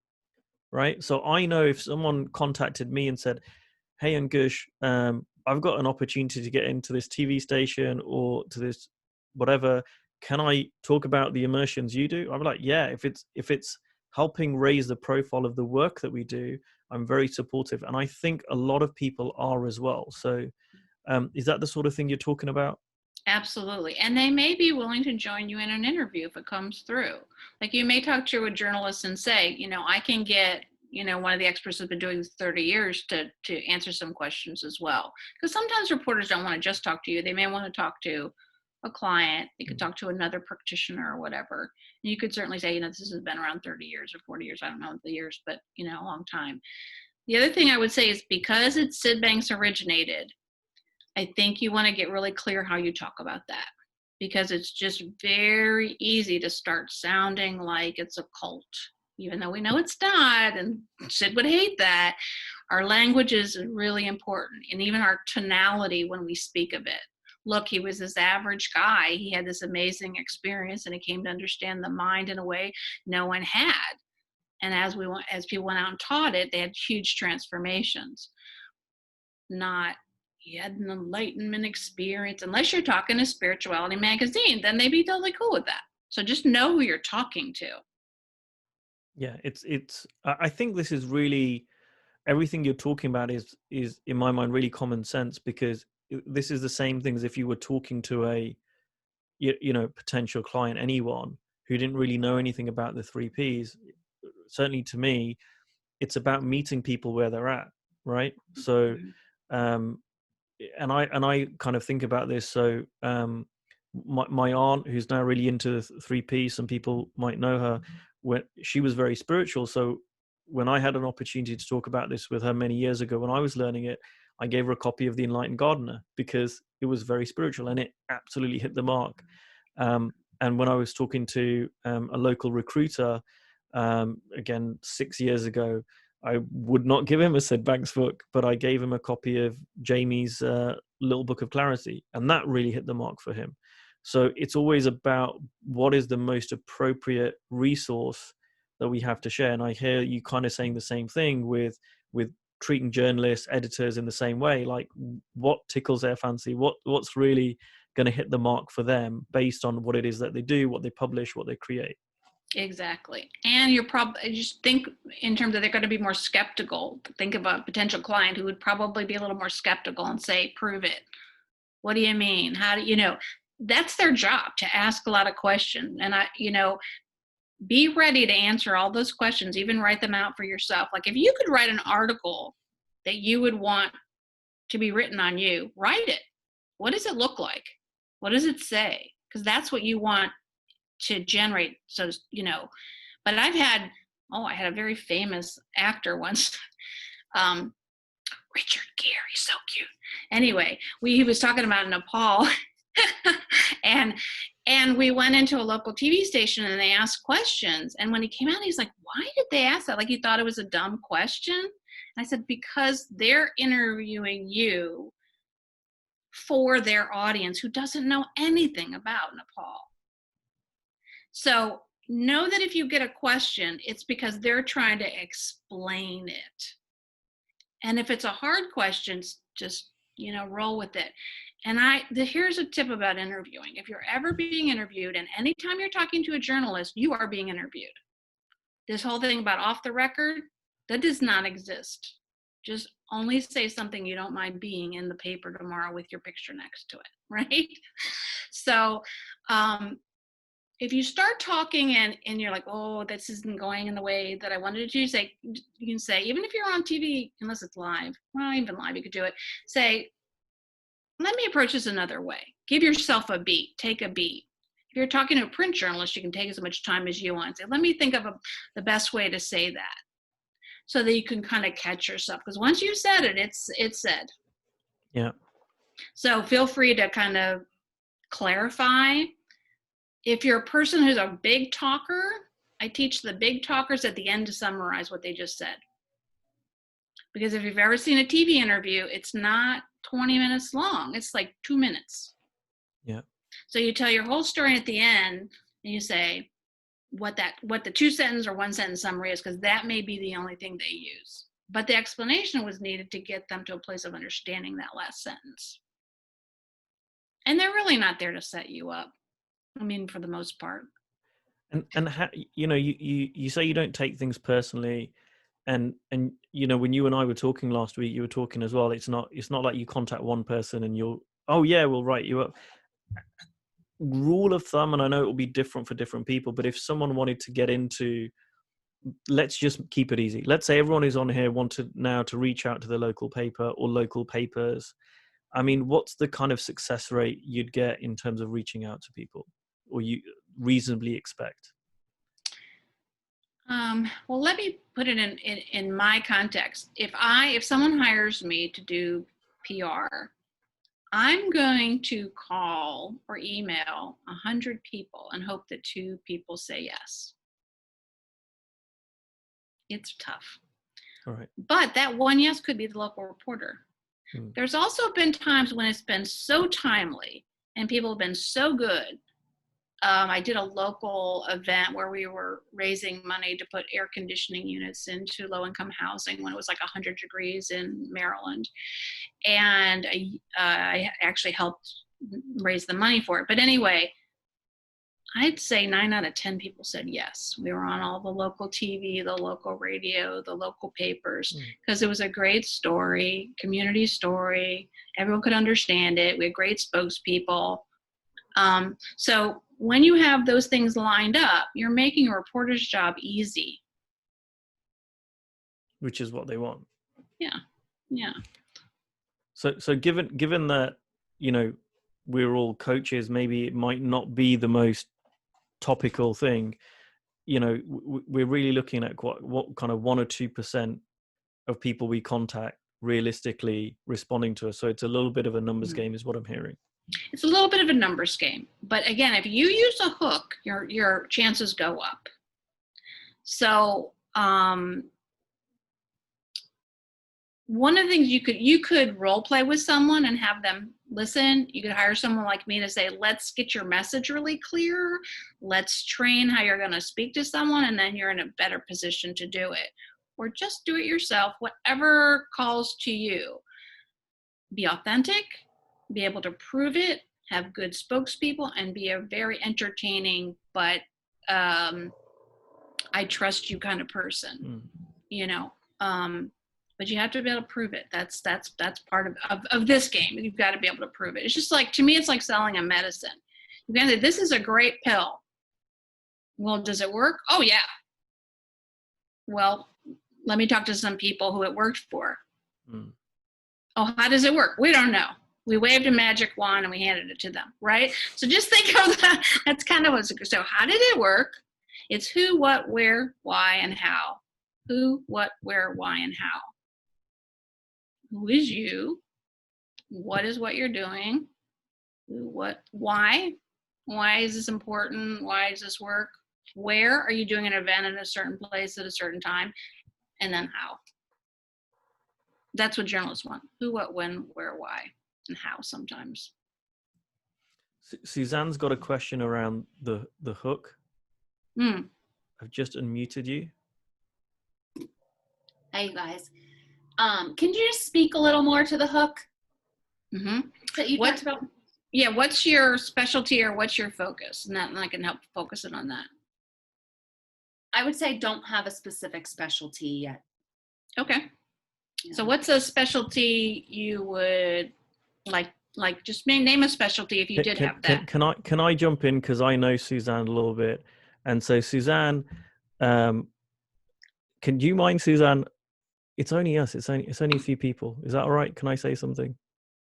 right? So I know if someone contacted me and said, hey, Ankush, I've got an opportunity to get into this TV station or to this whatever, can I talk about the immersions you do? I'm like, yeah, if it's helping raise the profile of the work that we do, I'm very supportive. And I think a lot of people are as well. So is that the sort of thing you're talking about? Absolutely. And they may be willing to join you in an interview if it comes through. Like, you may talk to a journalist and say, I can get, one of the experts who's been doing this 30 years to answer some questions as well. Because sometimes reporters don't want to just talk to you. They may want to talk to a client. They could talk to another practitioner or whatever. And you could certainly say, this has been around 30 years or 40 years. I don't know the years, but, a long time. The other thing I would say is, because it's Sid Banks originated, I think you want to get really clear how you talk about that, because it's just very easy to start sounding like it's a cult, even though we know it's not, and Sid would hate that. Our language is really important, and even our tonality when we speak of it. Look, he was this average guy. He had this amazing experience, and he came to understand the mind in a way no one had. And as people went out and taught it, they had huge transformations. Not, he had an enlightenment experience. Unless you're talking a spirituality magazine, then they'd be totally cool with that. So just know who you're talking to. Yeah, I think this is really, everything you're talking about is in my mind really common sense, because this is the same thing as if you were talking to a potential client, anyone who didn't really know anything about the 3Ps. Certainly to me, it's about meeting people where they're at, right? So and I kind of think about this. So my aunt, who's now really into 3P, some people might know her, when she was very spiritual. So when I had an opportunity to talk about this with her many years ago when I was learning it, I gave her a copy of The Enlightened Gardener because it was very spiritual and it absolutely hit the mark. And when I was talking to a local recruiter, again 6 years ago, I would not give him a Sid Banks book, but I gave him a copy of Jamie's Little Book of Clarity, and that really hit the mark for him. So it's always about what is the most appropriate resource that we have to share. And I hear you kind of saying the same thing with treating journalists, editors in the same way. Like, what tickles their fancy? What's really going to hit the mark for them based on what it is that they do, what they publish, what they create. Exactly. And you're probably, just think in terms of, they're going to be more skeptical. Think of a potential client who would probably be a little more skeptical and say, prove it. What do you mean? How do you know? That's their job, to ask a lot of questions. And be ready to answer all those questions, even write them out for yourself. Like, if you could write an article that you would want to be written on you, write it. What does it look like? What does it say? Because that's what you want to generate. So, but I had a very famous actor once, Richard Gere, so cute. Anyway, he was talking about Nepal and we went into a local TV station and they asked questions. And when he came out, he's like, why did they ask that? Like, he thought it was a dumb question. And I said, because they're interviewing you for their audience who doesn't know anything about Nepal. So know that if you get a question, it's because they're trying to explain it. And if it's a hard question, just, roll with it. And here's a tip about interviewing. If you're ever being interviewed, and anytime you're talking to a journalist, you are being interviewed. This whole thing about off the record, that does not exist. Just only say something you don't mind being in the paper tomorrow with your picture next to it, right? So, if you start talking and you're like, oh, this isn't going in the way that I wanted it to, you can say, even if you're on TV, unless it's live, well, even live, you could do it. Say, let me approach this another way. Give yourself a beat. Take a beat. If you're talking to a print journalist, you can take as much time as you want. Say, let me think of the best way to say that, so that you can kind of catch yourself. Because once you said it, it's said. Yeah. So feel free to kind of clarify. If you're a person who's a big talker, I teach the big talkers at the end to summarize what they just said. Because if you've ever seen a TV interview, it's not 20 minutes long. It's like 2 minutes. Yeah. So you tell your whole story at the end, and you say what the 2-sentence or 1-sentence summary is, because that may be the only thing they use. But the explanation was needed to get them to a place of understanding that last sentence. And they're really not there to set you up. I mean, for the most part. And how, you say you don't take things personally, and when you and I were talking last week, you were talking as well. It's not like you contact one person and you'll, oh yeah, we'll write you up. Rule of thumb, and I know it will be different for different people, but if someone wanted to get into, let's just keep it easy. Let's say everyone who's on here wanted now to reach out to the local paper or local papers. I mean, what's the kind of success rate you'd get in terms of reaching out to people, or you reasonably expect? Well, let me put it in my context. If someone hires me to do PR, I'm going to call or email 100 people and hope that 2 people say yes. It's tough. All right. But that one yes could be the local reporter. There's also been times when it's been so timely and people have been so good. I did a local event where we were raising money to put air conditioning units into low-income housing when it was like 100 degrees in Maryland. And I actually helped raise the money for it. But anyway, I'd say 9 out of 10 people said yes. We were on all the local TV, the local radio, the local papers, because it was a great story, community story. Everyone could understand it. We had great spokespeople. So when you have those things lined up, you're making a reporter's job easy. Which is what they want. Yeah. Yeah. So given that, you know, we're all coaches, maybe it might not be the most topical thing. You know, we're really looking at what kind of 1 or 2% of people we contact realistically responding to us. So it's a little bit of a numbers game is what I'm hearing. It's a little bit of a numbers game. But again, if you use a hook, your chances go up. So one of the things you could role play with someone and have them listen. You could hire someone like me to say, let's get your message really clear. Let's train how you're going to speak to someone, and then you're in a better position to do it. Or just do it yourself, whatever calls to you. Be authentic, be able to prove it, have good spokespeople, and be a very entertaining, but I trust you kind of person, you know. But you have to be able to prove it. That's part of this game. You've got to be able to prove it. It's just like, to me, it's like selling a medicine. You can say, this is a great pill. Well, does it work? Oh, yeah. Well, let me talk to some people who it worked for. Oh, how does it work? We don't know. We waved a magic wand and we handed it to them, right? So just think of that. That's kind of what's, so how did it work? It's who, what, where, why, and how. Who, what, where, why, and how. Who is you? What is what you're doing? What, why? Why is this important? Why does this work? Where are you doing an event in a certain place at a certain time? And then how? That's what journalists want. Who, what, when, where, why, and how sometimes. Suzanne's got a question around the hook. I've just unmuted you. Hey, you guys. Can you just speak a little more to the hook? That you talked about? Yeah, what's your specialty or what's your focus? And I can help focus it on that. I would say don't have a specific specialty yet. Okay. Yeah. So what's a specialty you would like just name a specialty if you did have that. Can I jump in, because I know Suzanne a little bit. And so Suzanne, can you mind, Suzanne? It's only us. It's only a few people. Is that all right? Can I say something?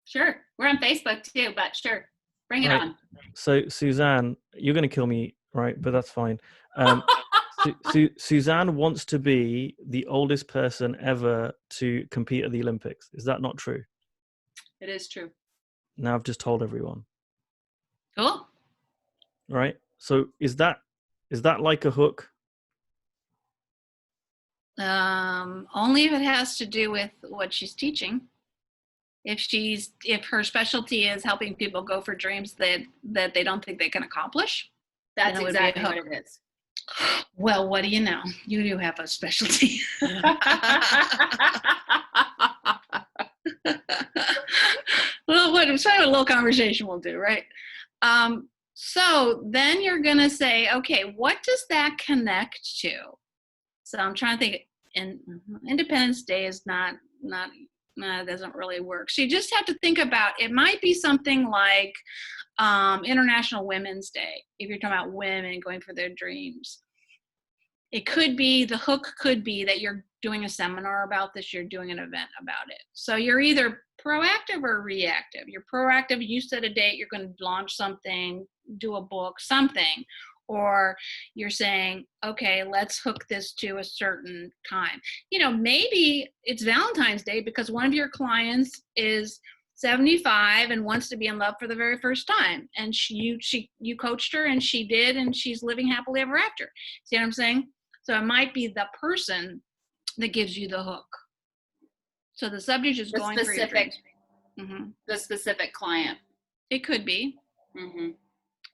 Sure. We're on Facebook too, but sure. Bring it on. So Suzanne, you're going to kill me, right? But that's fine. Suzanne wants to be the oldest person ever to compete at the Olympics. Is that not true? It is true. Now I've just told everyone. Cool. Right. So is that like a hook? Only if it has to do with what she's teaching. If her specialty is helping people go for dreams that they don't think they can accomplish, that's exactly what it is. Well, what do you know? You do have a specialty. Well, it's kind of a little conversation we'll do, right? So then you're going to say, okay, what does that connect to? So I'm trying to think. Independence Day is not doesn't really work. So you just have to think about, it might be something like International Women's Day, if you're talking about women going for their dreams. It could be, the hook could be that you're doing a seminar about this, you're doing an event about it. So you're either proactive or reactive. You're proactive, you set a date, you're going to launch something, do a book, something. Or you're saying, okay, let's hook this to a certain time. You know, maybe it's Valentine's Day because one of your clients is 75 and wants to be in love for the very first time. And you coached her and she did, and she's living happily ever after. See what I'm saying? So it might be the person that gives you the hook. So the subject is going for your dreams. The specific client. It could be.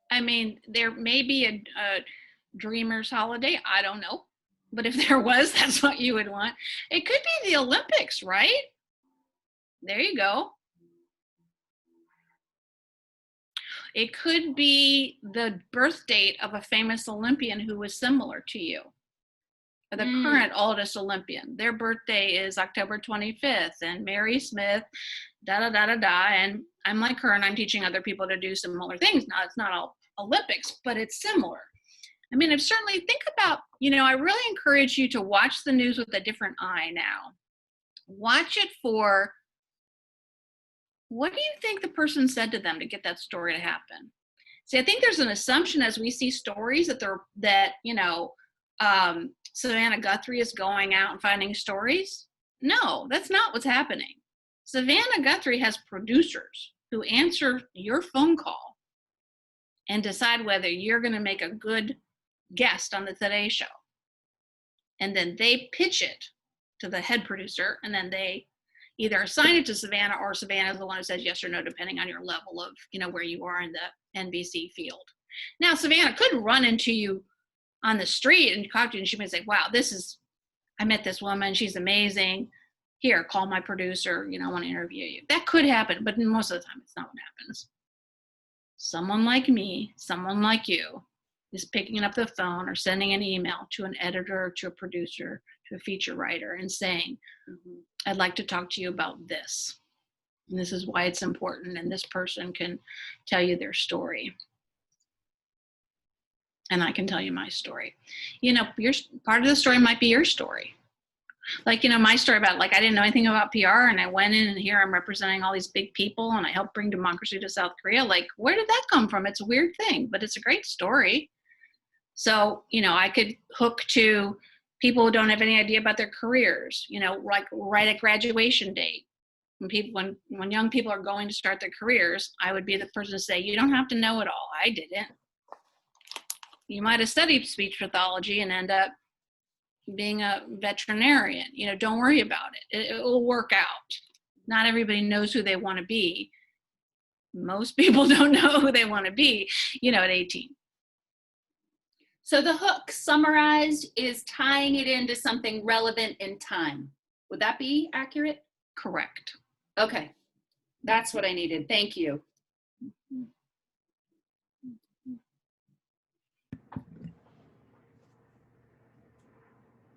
I mean, there may be a dreamer's holiday. I don't know. But if there was, that's what you would want. It could be the Olympics, right? There you go. It could be the birth date of a famous Olympian who was similar to you. The current oldest Olympian. Their birthday is October 25th, and Mary Smith, and I'm like her, and I'm teaching other people to do similar things. Now, it's not all Olympics, but it's similar. I mean, I've certainly think about, I really encourage you to watch the news with a different eye now. Watch it for, what do you think the person said to them to get that story to happen? See, I think there's an assumption as we see stories that Savannah Guthrie is going out and finding stories. No, that's not what's happening. Savannah Guthrie has producers who answer your phone call and decide whether you're going to make a good guest on the Today Show. And then they pitch it to the head producer, and then they either assign it to Savannah, or Savannah is the one who says yes or no, depending on your level of, where you are in the NBC field. Now, Savannah could run into you on the street and talk to you, and she may say, wow, I met this woman, she's amazing. Here, call my producer, I want to interview you. That could happen, but most of the time it's not what happens. Someone like me, someone like you, is picking up the phone or sending an email to an editor, to a producer, to a feature writer, and saying, I'd like to talk to you about this. And this is why it's important, and this person can tell you their story. And I can tell you my story. Your part of the story might be your story. Like, my story about, I didn't know anything about PR, and I went in, and here I'm representing all these big people, and I helped bring democracy to South Korea. Where did that come from? It's a weird thing, but it's a great story. So, I could hook to people who don't have any idea about their careers, right at graduation date. When young people are going to start their careers, I would be the person to say, you don't have to know it all. I didn't. You might have studied speech pathology and end up being a veterinarian. Don't worry about it. It will work out. Not everybody knows who they want to be. Most people don't know who they want to be, at 18. So the hook, summarized, is tying it into something relevant in time. Would that be accurate? Correct. Okay. That's what I needed. Thank you.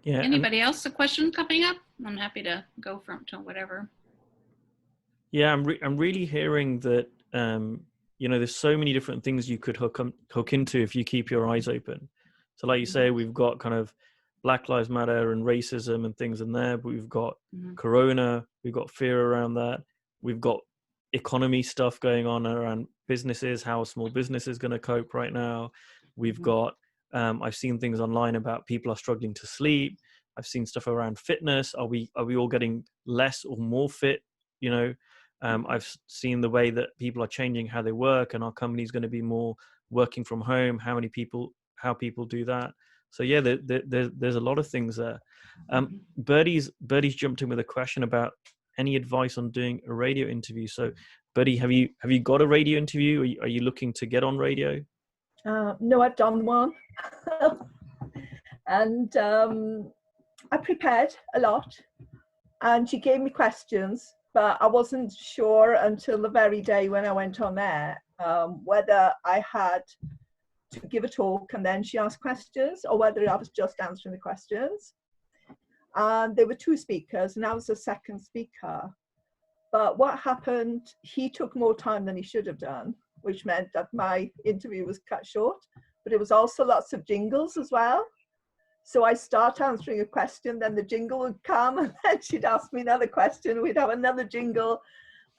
Yeah. Anybody else a question coming up? I'm happy to go to whatever. Yeah, I'm really hearing that there's so many different things you could hook into if you keep your eyes open. So like you say, we've got kind of Black Lives Matter and racism and things in there, but we've got Corona, we've got fear around that, we've got economy stuff going on around businesses, how a small business is going to cope right now. We've got I've seen things online about people are struggling to sleep. I've seen stuff around fitness. Are we all getting less or more fit? I've seen the way that people are changing how they work, and our company's going to be more working from home. How people do that. So yeah, there's a lot of things there. Birdie's jumped in with a question about any advice on doing a radio interview. So Birdie, have you got a radio interview? Are you looking to get on radio? No, I've done one. And I prepared a lot, and she gave me questions, but I wasn't sure until the very day when I went on air whether I had to give a talk and then she asked questions, or whether I was just answering the questions. And there were two speakers, and I was the second speaker. But what happened, he took more time than he should have done, which meant that my interview was cut short, but it was also lots of jingles as well. So I start answering a question, then the jingle would come, and then she'd ask me another question, we'd have another jingle,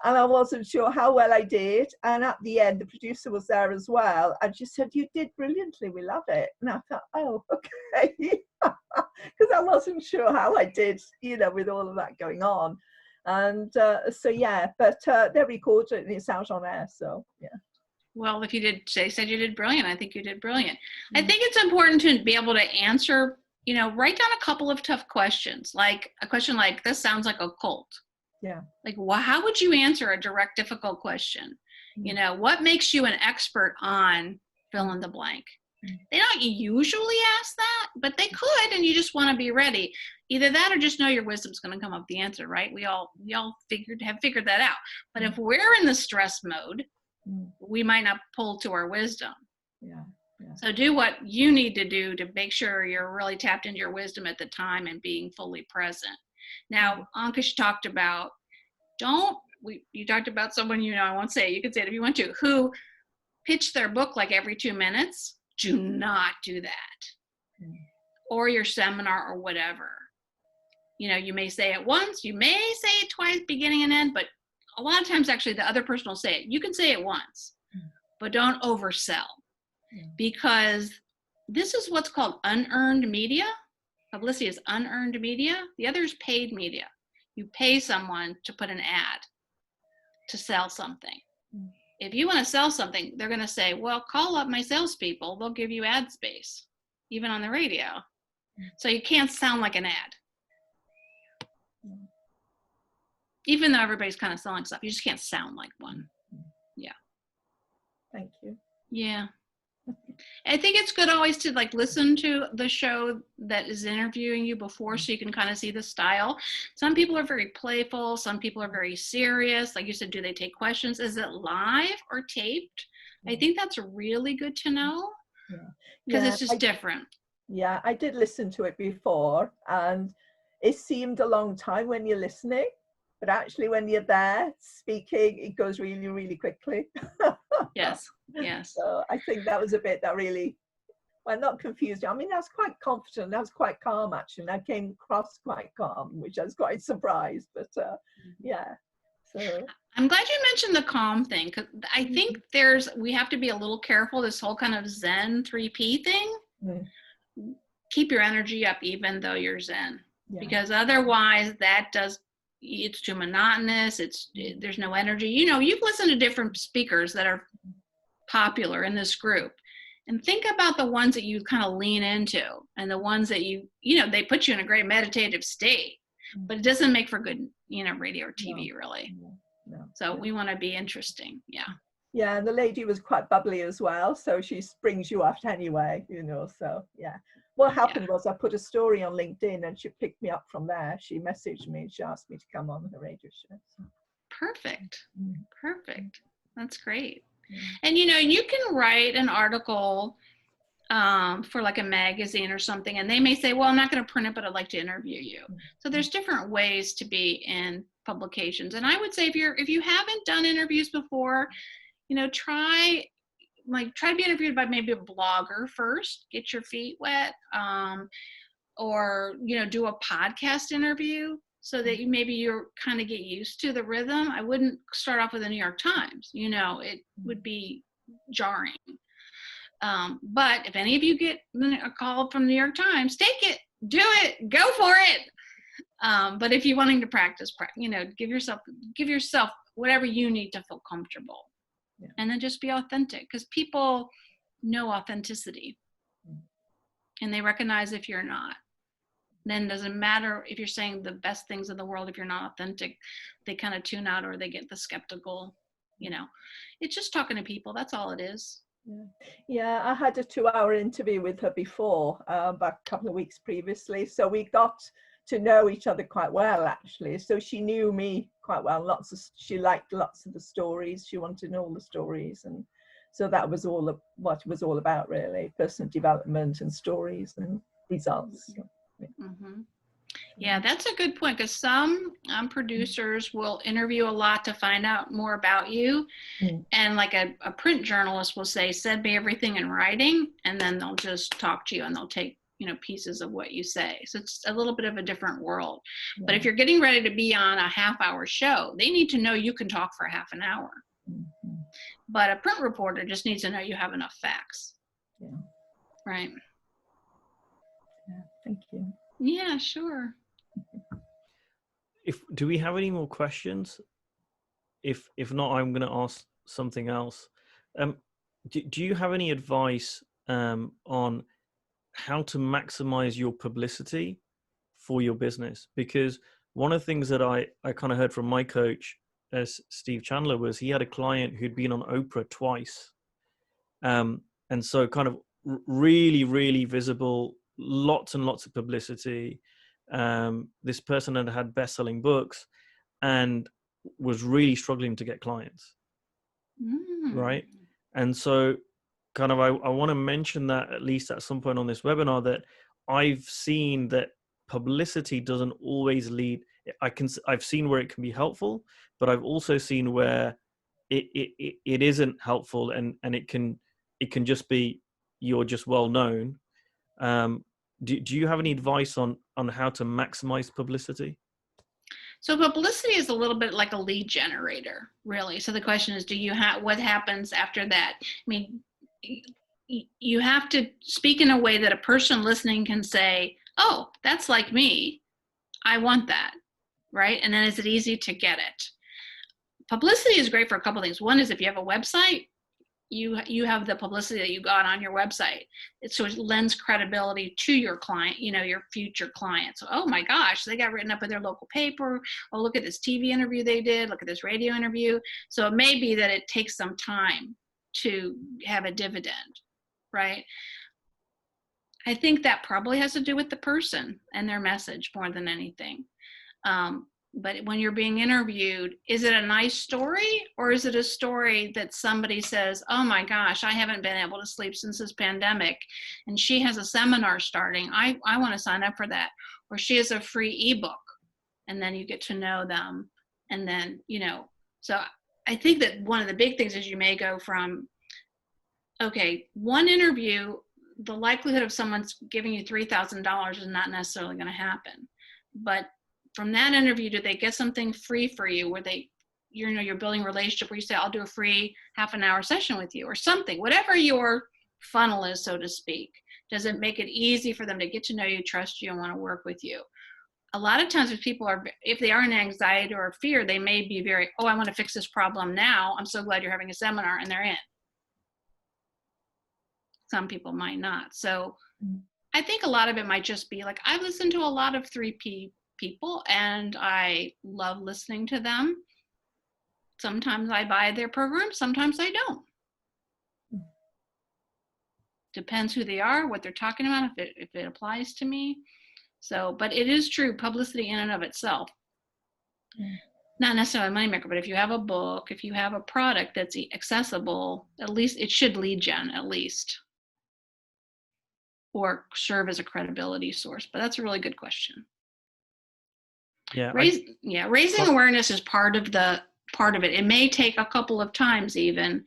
and I wasn't sure how well I did. And at the end, the producer was there as well, and she said, you did brilliantly, we love it. And I thought, oh, okay, because I wasn't sure how I did, with all of that going on. And so, yeah, but they recorded it and it's out on air, so, yeah. Well, if they said you did brilliant, I think you did brilliant. I think it's important to be able to answer, write down a couple of tough questions, like a question like, this sounds like a cult. Yeah. Like, how would you answer a direct, difficult question? What makes you an expert on fill in the blank. They don't usually ask that, but they could, and you just want to be ready. Either that or just know your wisdom's going to come up with the answer, right? We all have figured that out. But if we're in the stress mode, we might not pull to our wisdom. Yeah. So do what you need to do to make sure you're really tapped into your wisdom at the time and being fully present. Now, Ankush talked about, you talked about someone, I won't say it, you can say it if you want to, who pitched their book like every 2 minutes. Do not do that. Or your seminar or whatever. You may say it once, you may say it twice, beginning and end, but a lot of times actually the other person will say it. You can say it once, but don't oversell. Because this is what's called unearned media. Publicity is unearned media. The other is paid media. You pay someone to put an ad to sell something. If you want to sell something, they're going to say, well, call up my salespeople. They'll give you ad space, even on the radio. So you can't sound like an ad. Even though everybody's kind of selling stuff, you just can't sound like one. Yeah. Thank you. Yeah. I think it's good always to listen to the show that is interviewing you before, so you can kind of see the style. Some people are very playful. Some people are very serious. Like you said, do they take questions? Is it live or taped? I think that's really good to know because it's just different. Yeah, I did listen to it before, and it seemed a long time when you're listening, but actually when you're there speaking, it goes really, really quickly. Yes. So I think that was a bit that really, not confused. I mean, I was quite confident. I was quite calm, actually. And I came across quite calm, which I was quite surprised. But yeah. So I'm glad you mentioned the calm thing, because I think we have to be a little careful, this whole kind of Zen 3P thing. Keep your energy up even though you're Zen. Because otherwise it's too monotonous. There's no energy. You've listened to different speakers that are popular in this group, and think about the ones that you kind of lean into, and the ones that they put you in a great meditative state, but it doesn't make for good, radio or TV really. No. So we want to be interesting. Yeah, and the lady was quite bubbly as well, so she springs you up anyway, so yeah. What happened was I put a story on LinkedIn and she picked me up from there. She messaged me and she asked me to come on her radio show. So. Perfect. That's great. And you can write an article for a magazine or something, and they may say, well, I'm not going to print it, but I'd like to interview you. So there's different ways to be in publications. And I would say if you haven't done interviews before, try to be interviewed by maybe a blogger first, get your feet wet, or do a podcast interview so that you kind of get used to the rhythm. I wouldn't start off with the New York Times. It would be jarring. But if any of you get a call from the New York Times, take it, do it, go for it. But if you're wanting to practice, give yourself whatever you need to feel comfortable. And then just be authentic, because people know authenticity and they recognize if you're not. Then it doesn't matter if you're saying the best things in the world. If you're not authentic, they kind of tune out, or they get the skeptical. It's just talking to people. That's all it is. Yeah, I had a 2-hour interview with her before, about a couple of weeks previously. So we got to know each other quite well, actually. So she knew me quite well. She liked lots of the stories. She wanted to know all the stories, and so that was what it was all about, really: personal development and stories and results. Yeah, that's a good point, because some producers will interview a lot to find out more about you, and a print journalist will say, send me everything in writing, and then they'll just talk to you and they'll take pieces of what you say. So it's a little bit of a different world. But if you're getting ready to be on a half-hour show, they need to know you can talk for half an hour. But a print reporter just needs to know you have enough facts. Right. Thank you. Yeah, sure. Do we have any more questions? If not, I'm going to ask something else. Do you have any advice on how to maximize your publicity for your business? Because one of the things that I kind of heard from my coach, Steve Chandler, was he had a client who'd been on Oprah twice. And and so kind of really, really visible, lots and lots of publicity. This person had best-selling books and was really struggling to get clients, right? And so kind of I want to mention that at least at some point on this webinar, that I've seen that publicity doesn't always lead. I've seen where it can be helpful, but I've also seen where it isn't helpful, and it can just be you're just well known. Do you have any advice on how to maximize publicity? So publicity is a little bit like a lead generator, really. So the question is, what happens after that? I mean, you have to speak in a way that a person listening can say, oh, that's like me. I want that, right? And then is it easy to get it? Publicity is great for a couple of things. One is if you have a website, you have the publicity that you got on your website. So it lends credibility to your client, your future clients. Oh my gosh, they got written up in their local paper. Oh, look at this TV interview they did. Look at this radio interview. So it may be that it takes some time to have a dividend, right? I think that probably has to do with the person and their message more than anything. But when you're being interviewed, is it a nice story, or is it a story that somebody says, oh my gosh, I haven't been able to sleep since this pandemic, and she has a seminar starting. I want to sign up for that. Or she has a free ebook, and then you get to know them. And then, so I think that one of the big things is you may go from, okay, one interview, the likelihood of someone's giving you $3,000 is not necessarily going to happen. But from that interview, do they get something free for you where you're building a relationship where you say, I'll do a free half-an-hour session with you or something, whatever your funnel is, so to speak. Does it make it easy for them to get to know you, trust you, and want to work with you? A lot of times if they are in anxiety or fear, they may be very, oh, I want to fix this problem now. I'm so glad you're having a seminar, and they're in. Some people might not. So I think a lot of it might just be like, I've listened to a lot of 3P people and I love listening to them. Sometimes I buy their program, sometimes I don't. Depends who they are, what they're talking about, if it applies to me. So, but it is true, publicity in and of itself, not necessarily a moneymaker, but if you have a book, if you have a product that's accessible, at least it should lead gen, at least, or serve as a credibility source. But that's a really good question. Yeah, raising awareness is part of it. It may take a couple of times even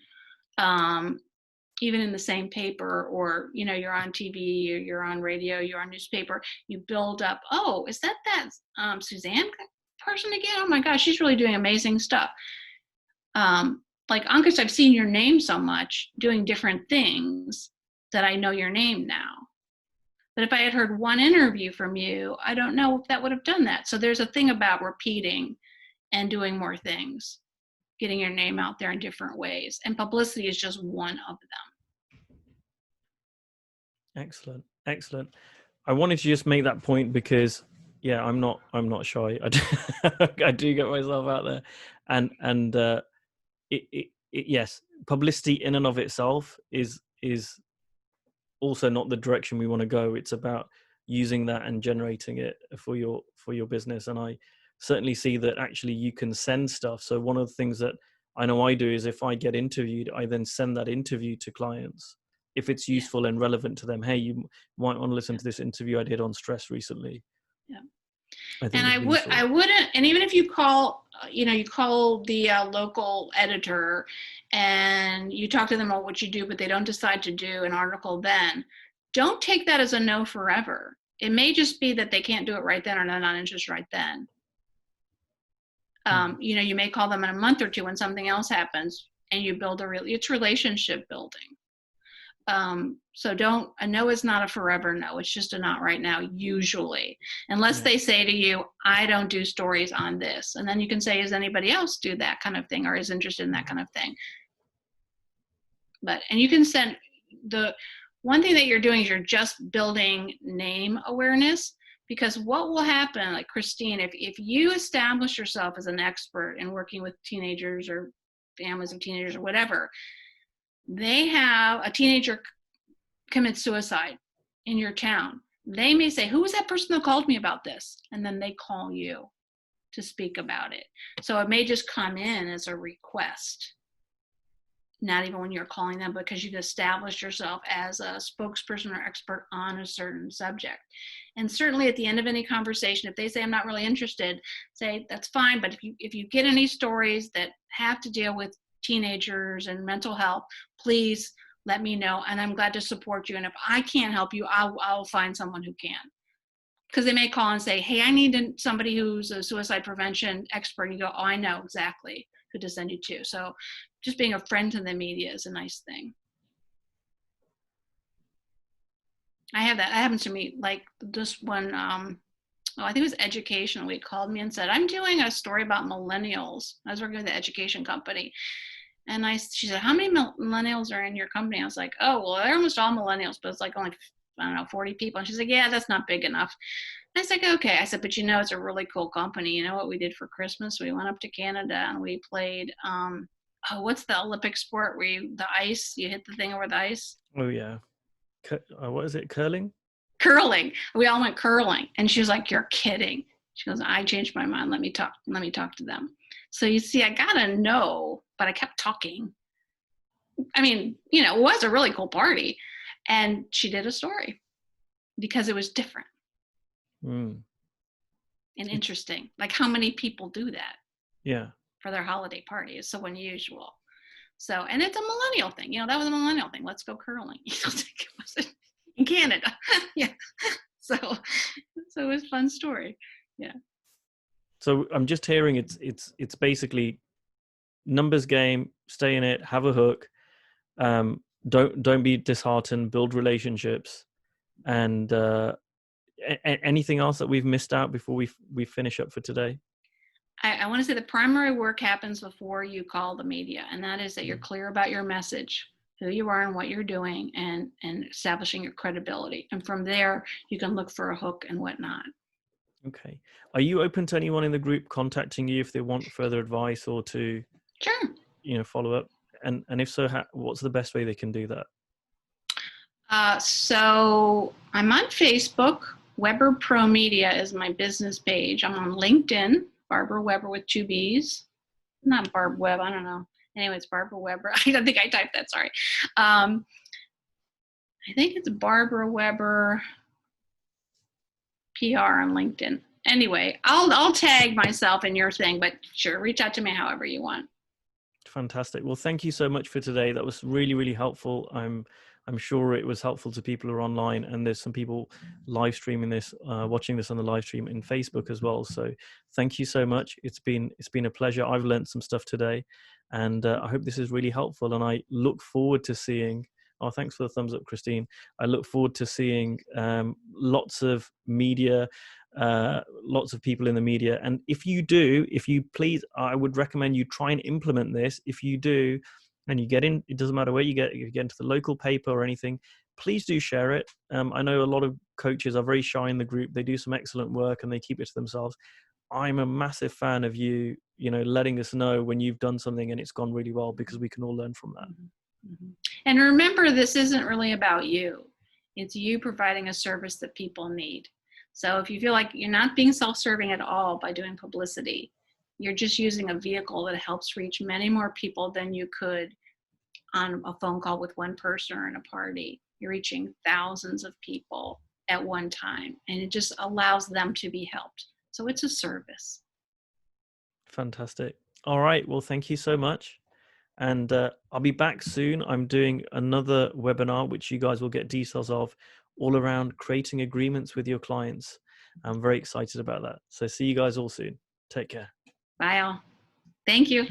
in the same paper, or you're on TV, or you're on radio, you're on newspaper, you build up, oh, is that Suzanne person again? Oh my gosh, she's really doing amazing stuff. Like Ankush, I've seen your name so much doing different things that I know your name now. But if I had heard one interview from you, I don't know if that would have done that. So there's a thing about repeating and doing more things, getting your name out there in different ways. And publicity is just one of them. Excellent. I wanted to just make that point because, yeah, I'm not shy. I do get myself out there, and yes, publicity in and of itself is also not the direction we want to go. It's about using that and generating it for your business. And I certainly see that actually you can send stuff. So one of the things that I know I do is if I get interviewed, I then send that interview to clients if it's useful and relevant to them. Hey, you might want to listen to this interview I did on stress recently. Yeah. And I wouldn't, and even if you call, you call the local editor and you talk to them about what you do, but they don't decide to do an article, then don't take that as a no forever. It may just be that they can't do it right then, or they're not interested right then. You may call them in a month or two when something else happens, and you build it's relationship building. So a no is not a forever no. It's just a not right now, usually, unless they say to you, I don't do stories on this. And then you can say, does anybody else do that kind of thing, or is interested in that kind of thing? And you can send, the one thing that you're doing is you're just building name awareness, because what will happen, like Christine, if you establish yourself as an expert in working with teenagers or families of teenagers or whatever, they have a teenager commit suicide in your town, they may say, who was that person that called me about this? And then they call you to speak about it. So it may just come in as a request, not even when you're calling them, because you've established yourself as a spokesperson or expert on a certain subject. And certainly at the end of any conversation, if they say, I'm not really interested, say, that's fine. But if you get any stories that have to deal with teenagers and mental health, please let me know. And I'm glad to support you. And if I can't help you, I'll find someone who can. Because they may call and say, hey, I need somebody who's a suicide prevention expert. And you go, oh, I know exactly who to send you to. So just being a friend to the media is a nice thing. I have that. That happens to me. Like this one, I think it was Education Week, called me and said, I'm doing a story about millennials. I was working with the education company. And she said, how many millennials are in your company? I was like, oh, well, they're almost all millennials, but it's like only, I don't know, 40 people. And she's like, yeah, that's not big enough. I was like, okay. I said, but you know, it's a really cool company. You know what we did for Christmas? We went up to Canada and we played, what's the Olympic sport where the ice, you hit the thing over the ice? Oh, yeah. What is it? Curling? Curling. We all went curling. And she was like, you're kidding. She goes, I changed my mind. Let me talk to them. So you see, I gotta know, but I kept talking. I mean, you know, it was a really cool party. And she did a story because it was different and interesting. Like, how many people do that? Yeah. For their holiday party. It's so unusual. So, and it's a millennial thing. You know, that was a millennial thing. Let's go curling. You don't think it was in Canada? Yeah. So it was a fun story. Yeah. So I'm just hearing it's basically numbers game. Stay in it. Have a hook. Don't be disheartened. Build relationships. And anything else that we've missed out before we finish up for today? I want to say the primary work happens before you call the media, and that is that you're clear about your message, who you are and what you're doing, and establishing your credibility. And from there, you can look for a hook and whatnot. Okay. Are you open to anyone in the group contacting you if they want further advice or to, sure, follow up? And if so, what's the best way they can do that? So I'm on Facebook. Weber Pro Media is my business page. I'm on LinkedIn. Barbara Weber with 2 B's. Not Barb Webb, I don't know. Anyway, it's Barbara Weber. I don't think I typed that, sorry. I think it's Barbara Weber PR on LinkedIn. Anyway, I'll tag myself in your thing, but sure, reach out to me however you want. Fantastic. Well, thank you so much for today. That was really, really helpful. I'm sure it was helpful to people who are online, and there's some people live streaming this, watching this on the live stream in Facebook as well. So thank you so much. It's been a pleasure. I've learned some stuff today, and I hope this is really helpful. And I look forward to seeing, thanks for the thumbs up, Christine. I look forward to seeing lots of media, lots of people in the media. And if you please, I would recommend you try and implement this. If you do, and you get in, it doesn't matter where you get into the local paper or anything, please do share it. I know a lot of coaches are very shy in the group. They do some excellent work and they keep it to themselves. I'm a massive fan of you, letting us know when you've done something and it's gone really well, because we can all learn from that. Mm-hmm. And remember, this isn't really about you. It's you providing a service that people need. So if you feel like you're not being self-serving at all by doing publicity, you're just using a vehicle that helps reach many more people than you could on a phone call with one person or in a party. You're reaching thousands of people at one time, and it just allows them to be helped. So it's a service. Fantastic. All right. Well, thank you so much. And I'll be back soon. I'm doing another webinar, which you guys will get details of, all around creating agreements with your clients. I'm very excited about that. So see you guys all soon. Take care. Bye all. Thank you.